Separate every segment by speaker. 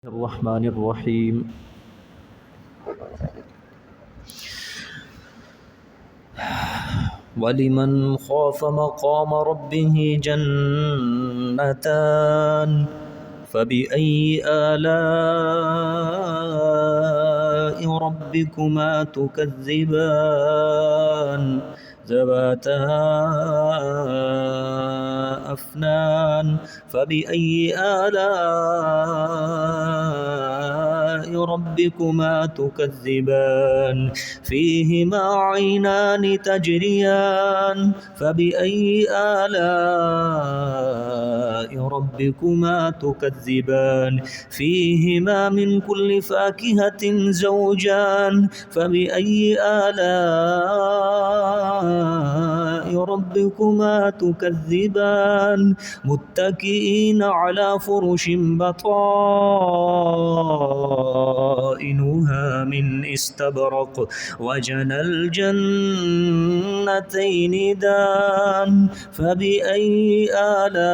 Speaker 1: الرحمن الرحیم وَلِمَنْ خَافَ مَقَامَ رَبِّهِ جَنَّتَانِ فَبِأَيِّ آلَاءِ رَبِّكُمَا تُكَذِّبَانِ ذَوَاتَا أَفْنَانٍ فَبِأَيِّ آلَاءِ رَبِّكُمَا تُكَذِّبَانِ فِيهِمَا عَيْنَانِ تَجْرِيَانِ فَبِأَيِّ آلَاءِ رَبِّكُمَا تُكَذِّبَانِ فِيهِمَا مِنْ كُلِّ فَاكِهَةٍ زَوْجَانِ فَبِأَيِّ آلَاءِ رَبِّكُمَا تُكَذِّبَانِ مُتَّكِئِينَ عَلَى فُرُشٍ بَطَائِنُهَا مِنْ إِسْتَبْرَقٍ وَجَنَى الْجَنَّتَيْنِ دَانٍ فَبِأَيِّ آلَاءِ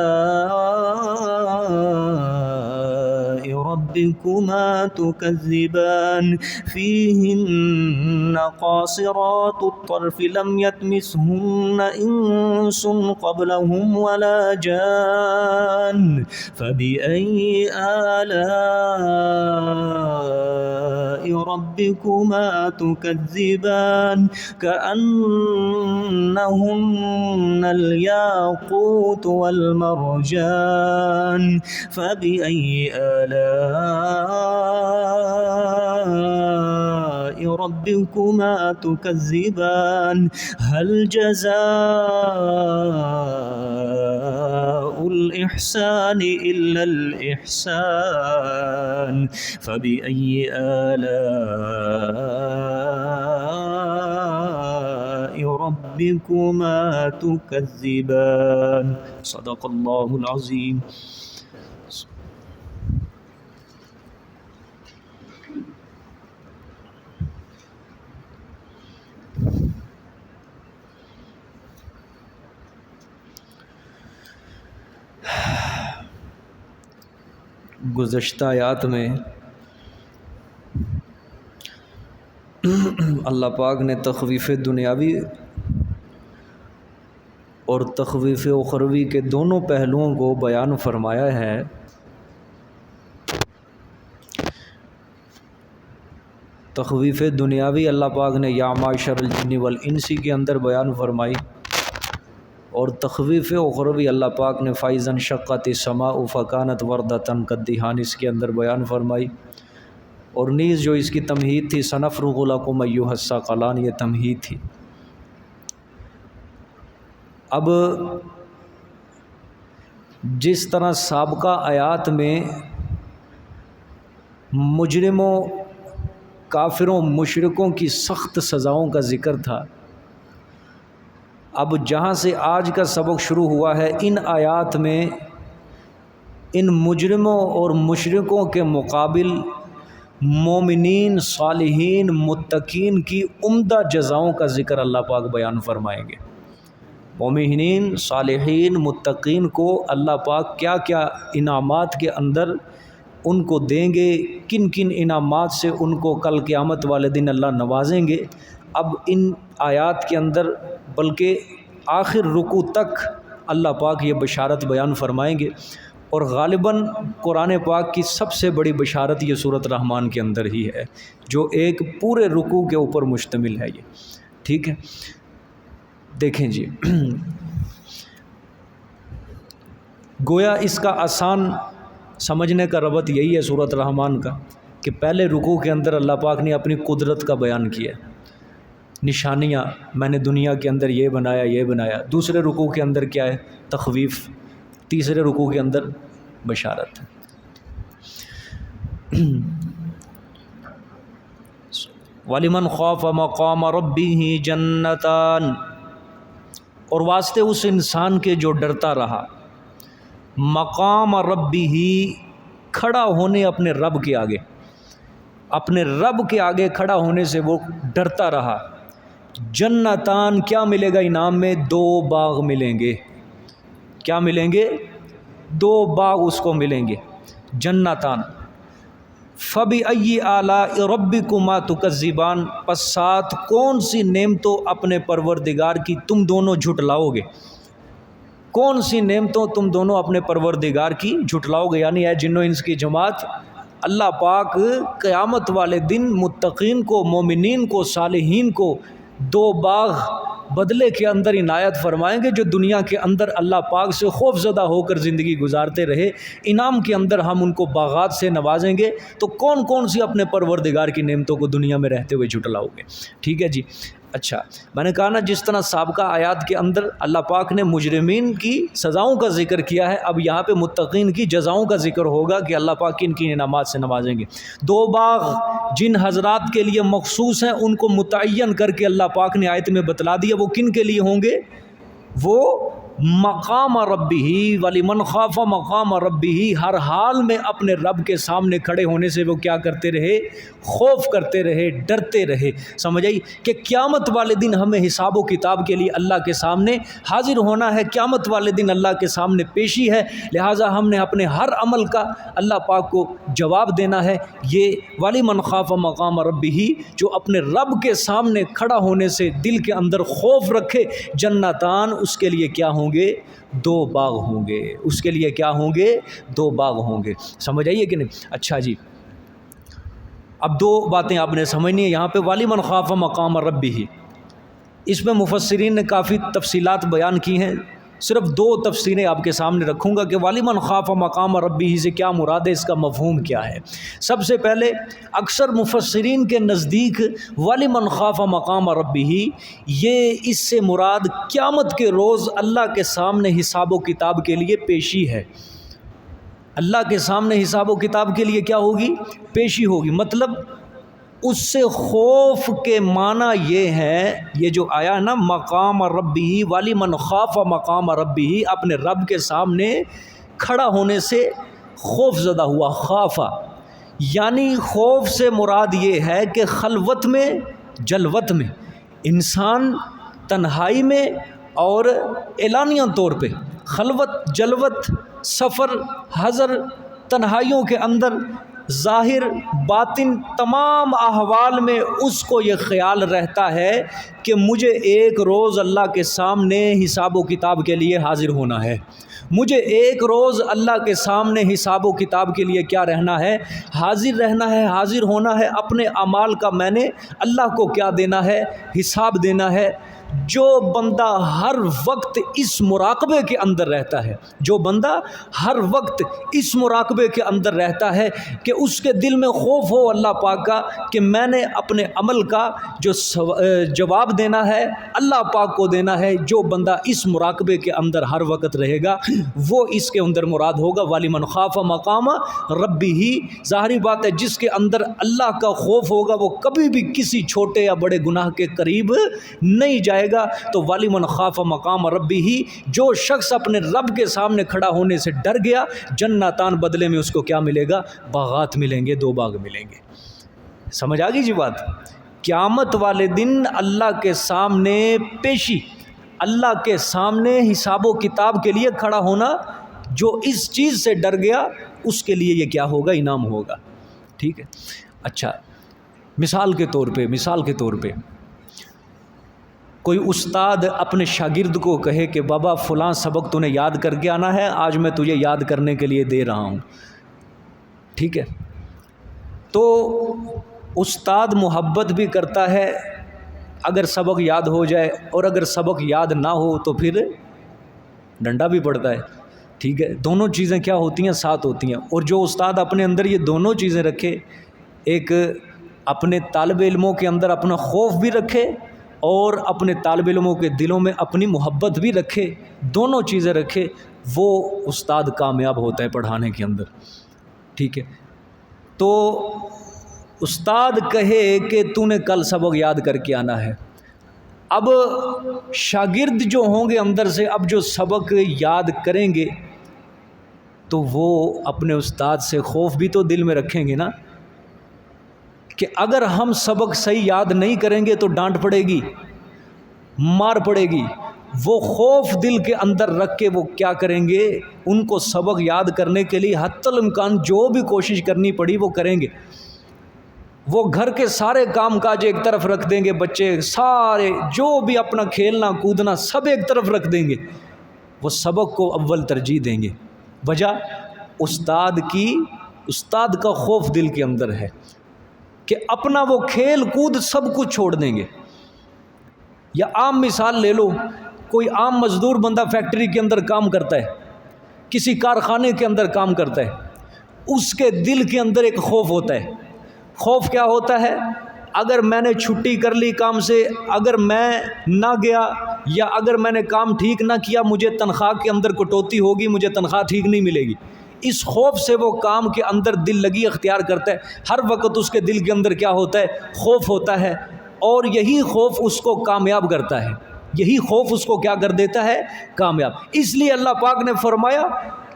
Speaker 1: رَبِّكُمَا تُكَذِّبَانِ فِيهِنَّ قَاصِرَاتُ الطَّرْفِ لَمْ يَطْمِثْهُنَّ إِنسٌ قَبْلَهُمْ وَلَا جَانٌّ فَبِأَيِّ آلَاءِ رَبِّكُمَا تُكَذِّبَانِ كَأَنَّهُنَّ الْيَاقُوتُ وَالْمَرْجَانُ فَبِأَيِّ آلَاءِ رَبِّكُمَا تُكَذِّبَانِ هَلْ جَزَاءُ الْإِحْسَانِ إِلَّا الْإِحْسَانُ فَبِأَيِّ آلَاءِ رَبِّكُمَا تُكَذِّبَانِ صدق اللہ العظیم. گزشتہ آیات میں اللہ پاک نے تخویف دنیاوی اور تخویف اخروی کے دونوں پہلوؤں کو بیان فرمایا ہے. تخویف دنیاوی اللہ پاک نے یا معشر الجن والانس کے اندر بیان فرمائی، اور تخویف اخروی اللہ پاک نے فَإِذَا انشَقَّتِ السَّمَاءُ فَكَانَتْ وَرْدَةً كَالدِّهَانِ اس کے اندر بیان فرمائی. اور نیز جو اس کی تمہید تھی سَنَفْرُغُ لَكُمْ أَيُّهَ الثَّقَلَانِ، یہ تمہید تھی. اب جس طرح سابقہ آیات میں مجرموں، کافروں، مشرکوں کی سخت سزاؤں کا ذکر تھا، اب جہاں سے آج کا سبق شروع ہوا ہے ان آیات میں ان مجرموں اور مشرکوں کے مقابل مومنین، صالحین، متقین کی عمدہ جزاؤں کا ذکر اللہ پاک بیان فرمائیں گے. مومنین، صالحین، متقین کو اللہ پاک کیا کیا انعامات کے اندر ان کو دیں گے، کن کن انعامات سے ان کو کل قیامت والے دن اللہ نوازیں گے. اب ان آیات کے اندر بلکہ آخر رکوع تک اللہ پاک یہ بشارت بیان فرمائیں گے، اور غالباً قرآن پاک کی سب سے بڑی بشارت یہ سورۃ رحمان کے اندر ہی ہے، جو ایک پورے رکوع کے اوپر مشتمل ہے. یہ ٹھیک ہے، دیکھیں جی، گویا اس کا آسان سمجھنے کا ربط یہی ہے سورۃ رحمان کا، کہ پہلے رکوع کے اندر اللہ پاک نے اپنی قدرت کا بیان کیا، نشانیاں، میں نے دنیا کے اندر یہ بنایا یہ بنایا. دوسرے رکوع کے اندر کیا ہے؟ تخویف. تیسرے رکوع کے اندر بشارت. وَلِمَنْ خَافَ مَقَامَ رَبِّهِ جَنَّتَانِ، اور واسطے اس انسان کے جو ڈرتا رہا مقام ربہ، کھڑا ہونے اپنے رب کے آگے، اپنے رب کے آگے کھڑا ہونے سے وہ ڈرتا رہا. جنتان، کیا ملے گا انعام میں؟ 2 باغ ملیں گے. کیا ملیں گے؟ 2 باغ اس کو ملیں گے. جنتان، فَبِأَيِّ آلَاءِ رَبِّكُمَا تُكَذِّبَانِ، پس ساتھ کون سی نعمتوں اپنے پروردگار کی تم دونوں جھٹلاؤ گے؟ کون سی نعمتوں تم دونوں اپنے پروردگار کی جھٹلاؤ گے؟ یعنی اے جن و انس کی جماعت، اللہ پاک قیامت والے دن متقین کو، مومنین کو، صالحین کو دو باغ بدلے کے اندر عنایت فرمائیں گے، جو دنیا کے اندر اللہ پاک سے خوف زدہ ہو کر زندگی گزارتے رہے، انعام کے اندر ہم ان کو باغات سے نوازیں گے۔ تو کون کون سی اپنے پروردگار کی نعمتوں کو دنیا میں رہتے ہوئے جھٹلاؤ گے؟ ٹھیک ہے جی۔ اچھا، میں نے کہا نا جس طرح سابقہ آیات کے اندر اللہ پاک نے مجرمین کی سزاؤں کا ذکر کیا ہے، اب یہاں پہ متقین کی جزاؤں کا ذکر ہوگا کہ اللہ پاک کن کی انعامات سے نوازیں گے۔ دو باغ جن حضرات کے لیے مخصوص ہیں ان کو متعین کر کے اللہ پاک نے آیت میں بتلا دیا، وہ کن کے لیے ہوں گے؟ وہ مقام ربہ ولمن خاف مقام ربہ، ہر حال میں اپنے رب کے سامنے کھڑے ہونے سے وہ کیا کرتے رہے؟ خوف کرتے رہے، ڈرتے رہے۔ سمجھ آئی کہ قیامت والے دن ہمیں حساب و کتاب کے لیے اللہ کے سامنے حاضر ہونا ہے، قیامت والے دن اللہ کے سامنے پیشی ہے، لہٰذا ہم نے اپنے ہر عمل کا اللہ پاک کو جواب دینا ہے۔ یہ ولمن خاف مقام ربہ، جو اپنے رب کے سامنے کھڑا ہونے سے دل کے اندر خوف رکھے، جنتان، اس کے لیے کیا ہوں گے؟ دو باغ ہوں گے۔ اس کے لیے کیا ہوں گے؟ دو باغ ہوں گے۔ سمجھ آئیے کہ نہیں؟ اچھا جی، اب دو باتیں آپ نے سمجھنی ہے یہاں پہ، وَلِمَنْ خَافَ مَقَامَ رَبِّهِ، اس میں مفسرین نے کافی تفصیلات بیان کی ہیں، صرف دو تفسیریں آپ کے سامنے رکھوں گا کہ وَلِمَنْ خَافَ مَقَامَ رَبِّهِ سے کیا مراد ہے، اس کا مفہوم کیا ہے۔ سب سے پہلے اکثر مفسرین کے نزدیک وَلِمَنْ خَافَ مَقَامَ رَبِّهِ، یہ اس سے مراد قیامت کے روز اللہ کے سامنے حساب و کتاب کے لیے پیشی ہے۔ اللہ کے سامنے حساب و کتاب کے لیے کیا ہوگی؟ پیشی ہوگی۔ مطلب اس سے خوف کے معنی یہ ہے، یہ جو آیا نا مقام ربہ، وَلِمَنْ خَافَ مقام ربہ، اپنے رب کے سامنے کھڑا ہونے سے خوف زدہ ہوا، خافا، یعنی خوف سے مراد یہ ہے کہ خلوت میں، جلوت میں، انسان تنہائی میں اور اعلانیہ طور پہ، خلوت، جلوت، سفر، حضر، تنہائیوں کے اندر، ظاہر باطن، تمام احوال میں اس کو یہ خیال رہتا ہے کہ مجھے ایک روز اللہ کے سامنے حساب و کتاب کے لیے حاضر ہونا ہے، مجھے ایک روز اللہ کے سامنے حساب و کتاب کے لیے کیا رہنا ہے؟ حاضر رہنا ہے، حاضر ہونا ہے۔ اپنے اعمال کا میں نے اللہ کو کیا دینا ہے؟ حساب دینا ہے۔ جو بندہ ہر وقت اس مراقبے کے اندر رہتا ہے، جو بندہ ہر وقت اس مراقبے کے اندر رہتا ہے کہ اس کے دل میں خوف ہو اللہ پاک کا کہ میں نے اپنے عمل کا جو جواب دینا ہے اللہ پاک کو دینا ہے، جو بندہ اس مراقبے کے اندر ہر وقت رہے گا وہ اس کے اندر مراد ہوگا وَلِمَنْ خَافَ مَقَامَ رَبِّهِ۔ ظاہری بات ہے جس کے اندر اللہ کا خوف ہوگا وہ کبھی بھی کسی چھوٹے یا بڑے گناہ کے قریب نہیں جائے گا۔ تو وَلِمَنْ خَافَ مَقَامَ رَبِّهِ، جو شخص اپنے رب کے سامنے کھڑا ہونے سے ڈر گیا، جنتان، بدلے میں اس کو کیا ملے گا؟ باغات ملیں گے، دو باغ ملیں گے۔ سمجھ آ گئی جی بات؟ قیامت والے دن اللہ کے سامنے پیشی، اللہ کے سامنے حساب و کتاب کے لیے کھڑا ہونا، جو اس چیز سے ڈر گیا اس کے لیے یہ کیا ہوگا؟ انعام ہوگا۔ ٹھیک ہے۔ اچھا، مثال کے طور پہ کوئی استاد اپنے شاگرد کو کہے کہ بابا فلاں سبق تو نے یاد کر کے آنا ہے، آج میں تجھے یاد کرنے کے لیے دے رہا ہوں۔ ٹھیک ہے، تو استاد محبت بھی کرتا ہے اگر سبق یاد ہو جائے، اور اگر سبق یاد نہ ہو تو پھر ڈنڈا بھی پڑتا ہے۔ ٹھیک ہے، دونوں چیزیں کیا ہوتی ہیں؟ ساتھ ہوتی ہیں۔ اور جو استاد اپنے اندر یہ دونوں چیزیں رکھے، ایک اپنے طالب علموں کے اندر اپنا خوف بھی رکھے اور اپنے طالب علموں کے دلوں میں اپنی محبت بھی رکھے، دونوں چیزیں رکھے، وہ استاد کامیاب ہوتا ہے پڑھانے کے اندر۔ ٹھیک ہے، تو استاد کہے کہ تو نے کل سبق یاد کر کے آنا ہے، اب شاگرد جو ہوں گے اندر سے، اب جو سبق یاد کریں گے تو وہ اپنے استاد سے خوف بھی تو دل میں رکھیں گے نا، کہ اگر ہم سبق صحیح یاد نہیں کریں گے تو ڈانٹ پڑے گی، مار پڑے گی، وہ خوف دل کے اندر رکھ کے وہ کیا کریں گے، ان کو سبق یاد کرنے کے لیے حتی الامکان جو بھی کوشش کرنی پڑی وہ کریں گے۔ وہ گھر کے سارے کام کاج ایک طرف رکھ دیں گے، بچے سارے جو بھی اپنا کھیلنا کودنا سب ایک طرف رکھ دیں گے، وہ سبق کو اول ترجیح دیں گے۔ وجہ استاد کا خوف دل کے اندر ہے کہ اپنا وہ کھیل کود سب کچھ چھوڑ دیں گے۔ یا عام مثال لے لو، کوئی عام مزدور بندہ فیکٹری کے اندر کام کرتا ہے، کسی کارخانے کے اندر کام کرتا ہے، اس کے دل کے اندر ایک خوف ہوتا ہے۔ خوف کیا ہوتا ہے؟ اگر میں نے چھٹی کر لی کام سے، اگر میں نہ گیا یا اگر میں نے کام ٹھیک نہ کیا، مجھے تنخواہ کے اندر کٹوتی ہوگی، مجھے تنخواہ ٹھیک نہیں ملے گی۔ اس خوف سے وہ کام کے اندر دل لگی اختیار کرتا ہے، ہر وقت اس کے دل کے اندر کیا ہوتا ہے؟ خوف ہوتا ہے، اور یہی خوف اس کو کامیاب کرتا ہے، یہی خوف اس کو کیا کر دیتا ہے؟ کامیاب۔ اس لیے اللہ پاک نے فرمایا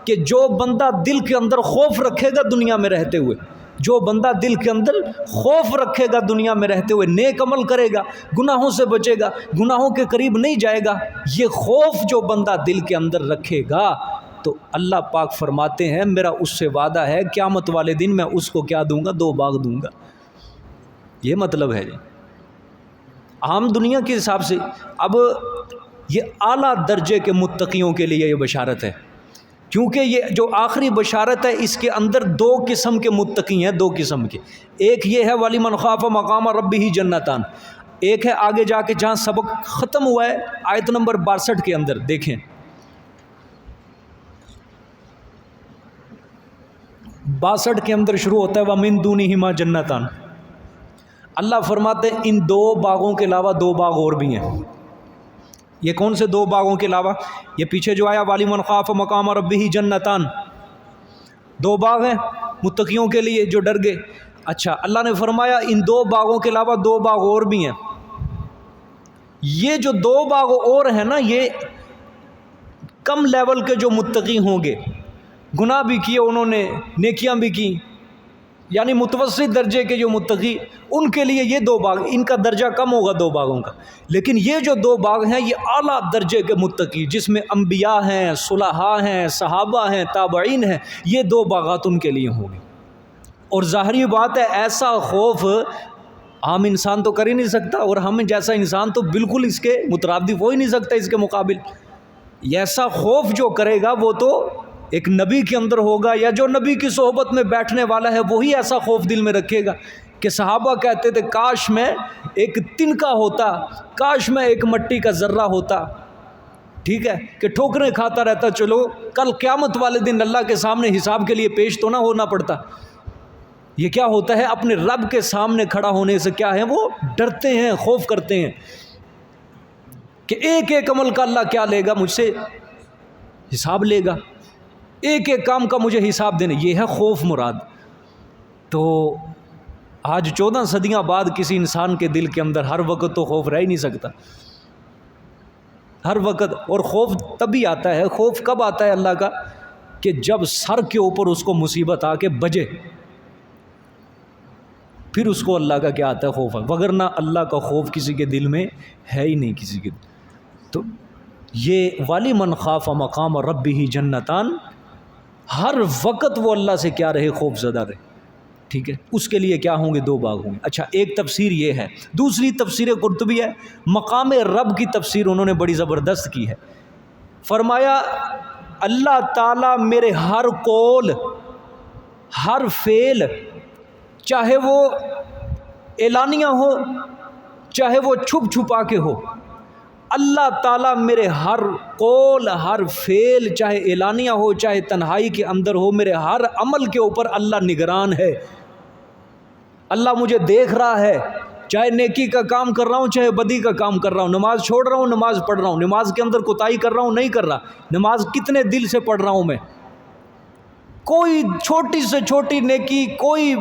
Speaker 1: کہ جو بندہ دل کے اندر خوف رکھے گا دنیا میں رہتے ہوئے، جو بندہ دل کے اندر خوف رکھے گا دنیا میں رہتے ہوئے، نیک عمل کرے گا، گناہوں سے بچے گا، گناہوں کے قریب نہیں جائے گا، یہ خوف جو بندہ دل کے اندر رکھے گا تو اللہ پاک فرماتے ہیں میرا اس سے وعدہ ہے قیامت والے دن میں اس کو کیا دوں گا؟ 2 باغ دوں گا۔ یہ مطلب ہے جی عام دنیا کے حساب سے۔ اب یہ اعلیٰ درجے کے متقیوں کے لیے یہ بشارت ہے، کیونکہ یہ جو آخری بشارت ہے اس کے اندر 2 قسم کے متقی ہیں، 2 قسم کے۔ ایک یہ ہے وَلِمَنْ خَافَ مَقَامَ رَبِّهِ جَنَّتَانِ، ایک ہے آگے جا کے جہاں سبق ختم ہوا ہے آیت نمبر 62 کے اندر، دیکھیں 62 کے اندر شروع ہوتا ہے وَمِن دُونِهِمَا جَنَّتَانِ۔ اللہ فرماتے ہیں ان 2 باغوں کے علاوہ 2 باغ اور بھی ہیں۔ یہ کون سے 2 باغوں کے علاوہ؟ یہ پیچھے جو آیا وَلِمَنْ خَافَ مَقَامَ رَبِّهِ جَنَّتَانِ، 2 باغ ہیں متقیوں کے لیے جو ڈر گئے۔ اچھا اللہ نے فرمایا ان 2 باغوں کے علاوہ 2 باغ اور بھی ہیں۔ یہ جو 2 باغ اور ہیں نا، یہ کم لیول کے جو متقی ہوں گے، گناہ بھی کیے انہوں نے، نیکیاں بھی کی، یعنی متوسط درجے کے جو متقی، ان کے لیے یہ 2 باغ، ان کا درجہ کم ہوگا 2 باغوں کا۔ لیکن یہ جو 2 باغ ہیں یہ اعلیٰ درجے کے متقی، جس میں انبیاء ہیں، صلحاء ہیں، صحابہ ہیں، تابعین ہیں، یہ 2 باغات ان کے لیے ہوں گے۔ اور ظاہری بات ہے ایسا خوف عام انسان تو کر ہی نہیں سکتا، اور ہم جیسا انسان تو بالکل اس کے مترادف ہو ہی نہیں سکتا اس کے مقابل۔ ایسا خوف جو کرے گا وہ تو ایک نبی کے اندر ہوگا، یا جو نبی کی صحبت میں بیٹھنے والا ہے وہی ایسا خوف دل میں رکھے گا کہ صحابہ کہتے تھے کاش میں ایک تنکا ہوتا، کاش میں ایک مٹی کا ذرہ ہوتا، ٹھیک ہے، کہ ٹھوکریں کھاتا رہتا، چلو کل قیامت والے دن اللہ کے سامنے حساب کے لیے پیش تو نہ ہونا پڑتا۔ یہ کیا ہوتا ہے؟ اپنے رب کے سامنے کھڑا ہونے سے کیا ہے؟ وہ ڈرتے ہیں، خوف کرتے ہیں کہ ایک ایک عمل کا اللہ کیا لے گا؟ مجھ سے حساب لے گا، ایک ایک کام کا مجھے حساب دینے، یہ ہے خوف مراد۔ تو آج 14 صدیاں بعد کسی انسان کے دل کے اندر ہر وقت تو خوف رہ ہی نہیں سکتا، ہر وقت۔ اور خوف تبھی آتا ہے، خوف کب آتا ہے اللہ کا؟ کہ جب سر کے اوپر اس کو مصیبت آ کے بجے، پھر اس کو اللہ کا کیا آتا ہے؟ خوف۔ وگرنہ اللہ کا خوف کسی کے دل میں ہے ہی نہیں کسی کے۔ تو یہ وَلِمَنْ خَافَ مَقَامَ رَبِّهِ جَنَّتَانِ، ہر وقت وہ اللہ سے کیا رہے؟ خوف زدہ رہے، ٹھیک ہے۔ اس کے لیے کیا ہوں گے؟ 2 باغ ہوں گے۔ اچھا ایک تفسیر یہ ہے، دوسری تفسیر قرطبی ہے، مقام رب کی تفسیر انہوں نے بڑی زبردست کی ہے۔ فرمایا اللہ تعالیٰ میرے ہر قول، ہر فعل، چاہے وہ اعلانیہ ہو چاہے وہ چھپ چھپا کے ہو، اللہ تعالیٰ میرے ہر قول، ہر فعل، چاہے اعلانیہ ہو چاہے تنہائی کے اندر ہو، میرے ہر عمل کے اوپر اللہ نگران ہے، اللہ مجھے دیکھ رہا ہے، چاہے نیکی کا کام کر رہا ہوں چاہے بدی کا کام کر رہا ہوں، نماز چھوڑ رہا ہوں نماز پڑھ رہا ہوں، نماز کے اندر کوتاہی کر رہا ہوں نہیں کر رہا، نماز کتنے دل سے پڑھ رہا ہوں میں، کوئی چھوٹی سے چھوٹی نیکی، کوئی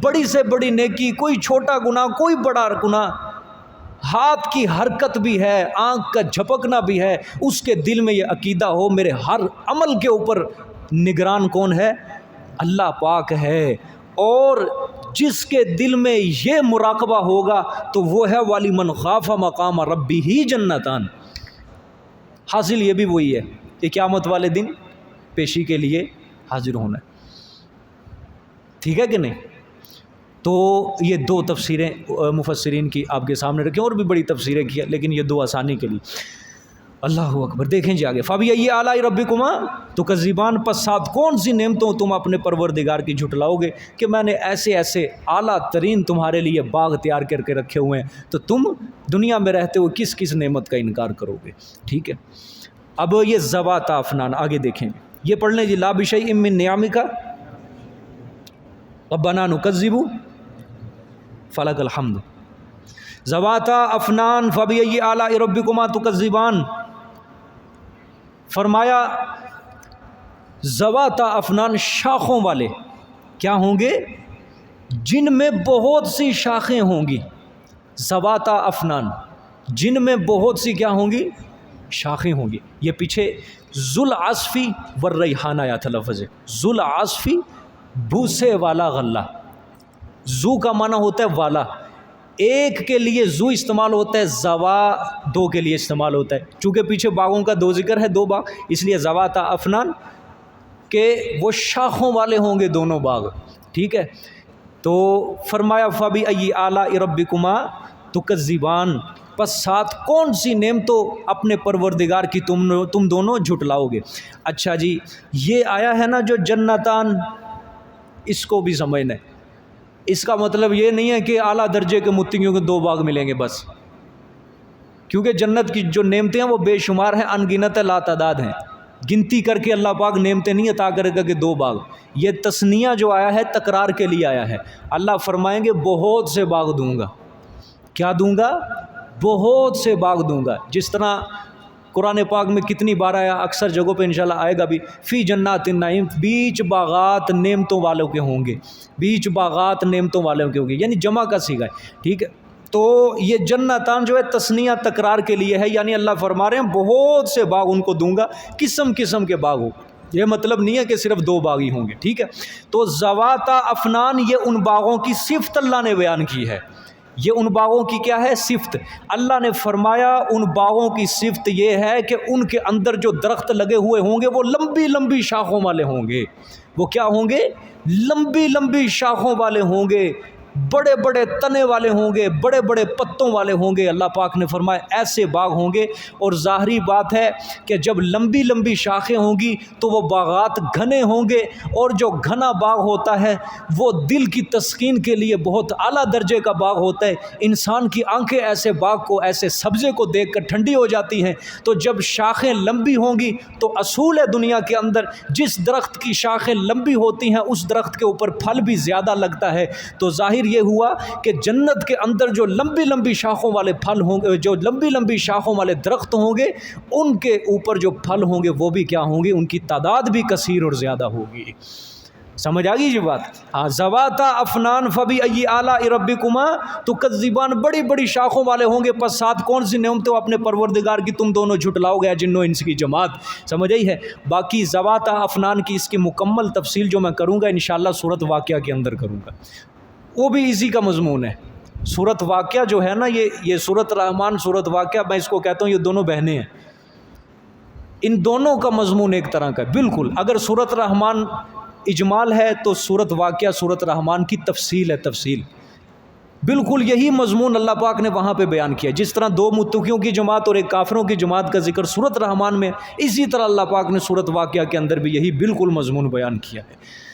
Speaker 1: بڑی سے بڑی نیکی، کوئی چھوٹا گناہ کوئی بڑا گناہ، ہاتھ کی حرکت بھی ہے، آنکھ کا جھپکنا بھی ہے، اس کے دل میں یہ عقیدہ ہو میرے ہر عمل کے اوپر نگران کون ہے؟ اللہ پاک ہے۔ اور جس کے دل میں یہ مراقبہ ہوگا تو وہ ہے وَلِمَنْ خَافَ مَقَامَ رَبِّهِ جَنَّتَانِ، حاصل یہ بھی وہی ہے کہ قیامت والے دن پیشی کے لیے حاضر ہونا ہے، ٹھیک ہے کہ نہیں؟ تو یہ دو تفسیریں مفسرین کی آپ کے سامنے رکھیں، اور بھی بڑی تفسیریں کی لیکن یہ دو آسانی کے لیے۔ اللہ اکبر، دیکھیں جی آگے، فَبِأَيِّ آلَاءِ رَبِّكُمَا تُكَذِّبَانِ، پس ساتھ کون سی نعمتوں تم اپنے پروردگار کی جھٹلاؤ گے کہ میں نے ایسے ایسے اعلیٰ ترین تمہارے لیے باغ تیار کر کے رکھے ہوئے ہیں، تو تم دنیا میں رہتے ہوئے کس کس نعمت کا انکار کرو گے؟ ٹھیک ہے، اب یہ ذوات افنان آگے دیکھیں، یہ پڑھ لیں جی، لا بشیء من نعمک ربنا نکذب فلک الحمد، ذوات افنان فبأي آلاء ربكما تكذبان، فرمایا ذوات افنان شاخوں والے کیا ہوں گے؟ جن میں بہت سی شاخیں ہوں گی، ذوات افنان جن میں بہت سی کیا ہوں گی؟ شاخیں ہوں گی۔ یہ پیچھے ذوالعصفی والریحان آیا تھا لفظ ہے، ذوالعصفی بوسے والا غلہ، ذو کا معنی ہوتا ہے والا، ایک کے لیے ذو استعمال ہوتا ہے، زوا دو کے لیے استعمال ہوتا ہے، چونکہ پیچھے باغوں کا دو ذکر ہے، دو باغ، اس لیے ذوات افنان کہ وہ شاخوں والے ہوں گے دونوں باغ، ٹھیک ہے۔ تو فرمایا فَبِأَيِّ آلَاءِ رَبِّكُمَا تُكَذِّبَانِ، پس ساتھ کون سی نعمتوں اپنے پروردگار کی تم دونوں جھٹلاؤ گے؟ اچھا جی، یہ آیا ہے نا جو جنتان، اس کو بھی سمجھنا ہے، اس کا مطلب یہ نہیں ہے کہ اعلیٰ درجے کے متقیوں کے دو باغ ملیں گے بس، کیونکہ جنت کی جو نعمتیں ہیں وہ بے شمار ہیں، ان گنت لا تعداد ہیں، گنتی کر کے اللہ پاک نعمتیں نہیں عطا کرے گا کہ دو باغ۔ یہ تثنیہ جو آیا ہے تکرار کے لیے آیا ہے، اللہ فرمائیں گے بہت سے باغ دوں گا، کیا دوں گا؟ بہت سے باغ دوں گا، جس طرح قرآن پاک میں کتنی بار آیا، اکثر جگہوں پہ انشاءاللہ آئے گا بھی، فی جنات النعیم، بیچ باغات نعمتوں والوں کے ہوں گے، بیچ باغات نعمتوں والوں کے ہوں گے، یعنی جمع کا صیغہ ہے، ٹھیک ہے۔ تو یہ جنتان جو ہے تثنیہ تکرار کے لیے ہے، یعنی اللہ فرما رہے ہیں بہت سے باغ ان کو دوں گا، قسم قسم کے باغ ہوں، یہ مطلب نہیں ہے کہ صرف دو باغ ہی ہوں گے، ٹھیک ہے۔ تو ذوات افنان یہ ان باغوں کی صفت اللہ نے بیان کی ہے، یہ ان باغوں کی کیا ہے؟ صفت۔ اللہ نے فرمایا ان باغوں کی صفت یہ ہے کہ ان کے اندر جو درخت لگے ہوئے ہوں گے وہ لمبی لمبی شاخوں والے ہوں گے، وہ کیا ہوں گے؟ لمبی لمبی شاخوں والے ہوں گے، بڑے بڑے تنے والے ہوں گے، بڑے بڑے پتوں والے ہوں گے، اللہ پاک نے فرمایا ایسے باغ ہوں گے۔ اور ظاہری بات ہے کہ جب لمبی لمبی شاخیں ہوں گی تو وہ باغات گھنے ہوں گے، اور جو گھنا باغ ہوتا ہے وہ دل کی تسکین کے لیے بہت اعلیٰ درجے کا باغ ہوتا ہے، انسان کی آنکھیں ایسے باغ کو، ایسے سبزے کو دیکھ کر ٹھنڈی ہو جاتی ہیں۔ تو جب شاخیں لمبی ہوں گی تو اصول ہے دنیا کے اندر جس درخت کی شاخیں لمبی ہوتی ہیں اس درخت کے اوپر پھل بھی زیادہ لگتا ہے۔ تو ظاہر یہ ہوا کہ جنت کے اندر جو لمبی لمبی شاخوں والے پھل ہوں گے، جو لمبی لمبی شاخوں والے درخت ہوں گے، ان کے اوپر جو پھل ہوں گے وہ بھی کیا ہوں گے؟ ان کی تعداد بھی کثیر اور زیادہ ہوگی۔ سمجھ آ گئی یہ بات؟ ہاں، ذوات افنان فبأي آلاء ربكما تكذبان، بڑی بڑی شاخوں والے ہوں گے، پس ساتھ کون سی نعمتوں اپنے پروردگار کی تم دونوں جھٹلاؤ گے، جنوں انس کی جماعت۔ سمجھ آئی ہے؟ باقی ذوات افنان کی اس کی مکمل تفصیل جو میں کروں گا انشاءاللہ سورۃ واقعہ کے اندر کروں گا، وہ بھی اسی کا مضمون ہے۔ سورۃ واقعہ جو ہے نا، یہ سورۃ رحمان، سورۃ واقعہ، میں اس کو کہتا ہوں یہ دونوں بہنیں ہیں، ان دونوں کا مضمون ایک طرح کا ہے بالکل۔ اگر سورۃ رحمان اجمال ہے تو سورۃ واقعہ سورۃ رحمان کی تفصیل ہے، تفصیل بالکل یہی مضمون اللہ پاک نے وہاں پہ بیان کیا، جس طرح دو متقیوں کی جماعت اور ایک کافروں کی جماعت کا ذکر سورۃ رحمان میں، اسی طرح اللہ پاک نے سورۃ واقعہ کے اندر بھی یہی بالکل مضمون بیان کیا ہے،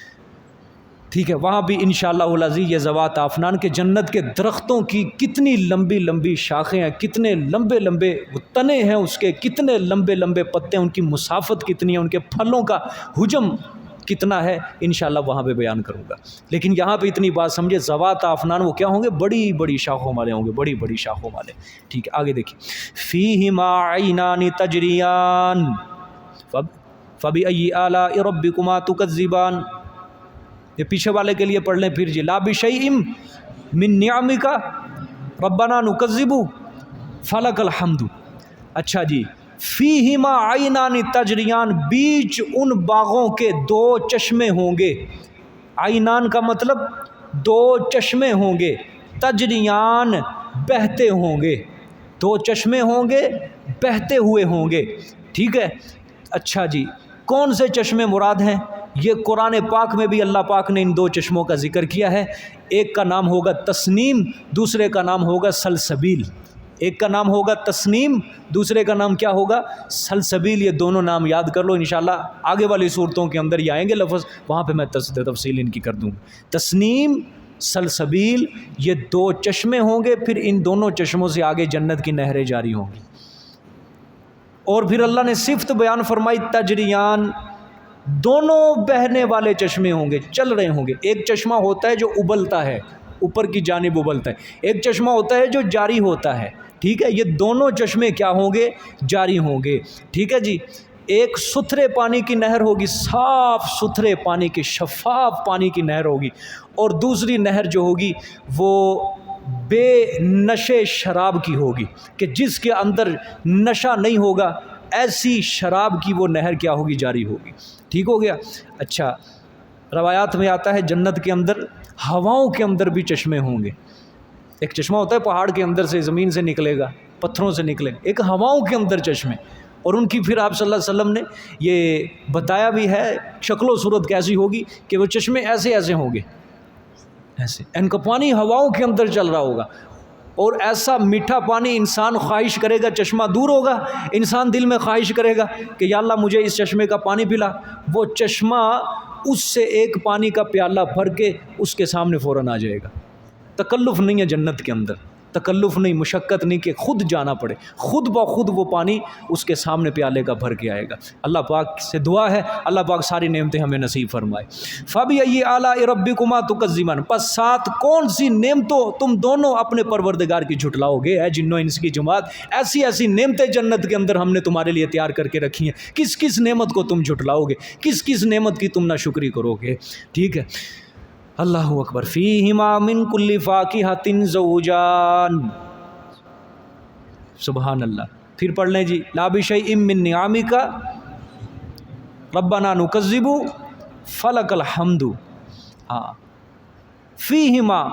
Speaker 1: ٹھیک ہے۔ وہاں بھی انشاءاللہ العزیز یہ ذوات افنان کے جنت کے درختوں کی کتنی لمبی لمبی شاخیں ہیں، کتنے لمبے لمبے تنے ہیں اس کے، کتنے لمبے لمبے پتے ہیں، ان کی مسافت کتنی ہے، ان کے پھلوں کا حجم کتنا ہے، انشاءاللہ وہاں پہ بیان کروں گا۔ لیکن یہاں پہ اتنی بات سمجھے، ذوات افنان وہ کیا ہوں گے؟ بڑی بڑی شاخوں والے ہوں گے، بڑی بڑی شاخوں والے، ٹھیک ہے۔ آگے دیکھیے، فیہما عینان تجریان فبأي آلاء ربكما تكذبان، یہ پیچھے والے کے لیے پڑھ لیں پھر جی، لا بشیء من نعمک ربنا نکذب فلک الحمد۔ اچھا جی، فیہما عینان تجریان، بیچ ان باغوں کے دو چشمے ہوں گے، عینان کا مطلب دو چشمے ہوں گے، تجریان بہتے ہوں گے، دو چشمے ہوں گے بہتے ہوئے ہوں گے۔ ٹھیک ہے. اچھا جی، کون سے چشمے مراد ہیں؟ یہ قرآن پاک میں بھی اللہ پاک نے ان دو چشموں کا ذکر کیا ہے. ایک کا نام ہوگا تسنیم، دوسرے کا نام ہوگا سلسبیل. ایک کا نام ہوگا تسنیم، دوسرے کا نام کیا ہوگا؟ سلسبیل. یہ دونوں نام یاد کر لو، انشاءاللہ آگے والی صورتوں کے اندر یہ آئیں گے لفظ، وہاں پہ میں تفصیل ان کی کر دوں. تسنیم، سلسبیل، یہ دو چشمے ہوں گے، پھر ان دونوں چشموں سے آگے جنت کی نہریں جاری ہوں گی. اور پھر اللہ نے صفت بیان فرمائی تجریان، دونوں بہنے والے چشمے ہوں گے، چل رہے ہوں گے. ایک چشمہ ہوتا ہے جو ابلتا ہے، اوپر کی جانب ابلتا ہے. ایک چشمہ ہوتا ہے جو جاری ہوتا ہے. ٹھیک ہے، یہ دونوں چشمے کیا ہوں گے؟ جاری ہوں گے. ٹھیک ہے جی. ایک ستھرے پانی کی نہر ہوگی، صاف ستھرے پانی کی، شفاف پانی کی نہر ہوگی. اور دوسری نہر جو ہوگی وہ بے نشے شراب کی ہوگی، کہ جس کے اندر نشہ نہیں ہوگا، ایسی شراب کی وہ نہر کیا ہوگی؟ جاری ہوگی. ٹھیک ہو گیا. اچھا، روایات میں آتا ہے جنت کے اندر ہواؤں کے اندر بھی چشمے ہوں گے. ایک چشمہ ہوتا ہے پہاڑ کے اندر سے، زمین سے نکلے گا، پتھروں سے نکلے گا. ایک ہواؤں کے اندر چشمے، اور ان کی پھر آپ صلی اللہ علیہ وسلم نے یہ بتایا بھی ہے شکل و صورت کیسی ہوگی، کہ وہ چشمے ایسے ایسے ہوں گے، ایسے. ان کا پانی ہواؤں کے اندر چل رہا ہوگا، اور ایسا میٹھا پانی انسان خواہش کرے گا، چشمہ دور ہوگا، انسان دل میں خواہش کرے گا کہ یا اللہ مجھے اس چشمے کا پانی پلا. وہ چشمہ اس سے ایک پانی کا پیالہ بھر کے اس کے سامنے فوراً آ جائے گا. تکلف نہیں ہے جنت کے اندر، تکلف نہیں، مشقت نہیں کہ خود جانا پڑے، خود بخود وہ پانی اس کے سامنے پیالے کا بھر کے آئے گا. اللہ پاک سے دعا ہے اللہ پاک ساری نعمتیں ہمیں نصیب فرمائے. فَبِأَيِّ آلَاءِ رَبِّكُمَا تُكَذِّبَانِ، پس ساتھ کون سی نعمتوں تم دونوں اپنے پروردگار کی جھٹلاؤ گے؟ اے جنوں انس کی جماعت، ایسی ایسی نعمتیں جنت کے اندر ہم نے تمہارے لیے تیار کر کے رکھی ہیں، کس کس نعمت کو تم جھٹلاؤ گے؟ کس کس نعمت کی تم ناشکری کرو گے؟ ٹھیک ہے. اللہ اکبر. فیہما من کل فاکہۃ زوجان. سبحان اللہ. پھر پڑھ لیں جی. لا بشیء من نعمک ربنا نکذب فلک الحمد. ہاں، فیہما،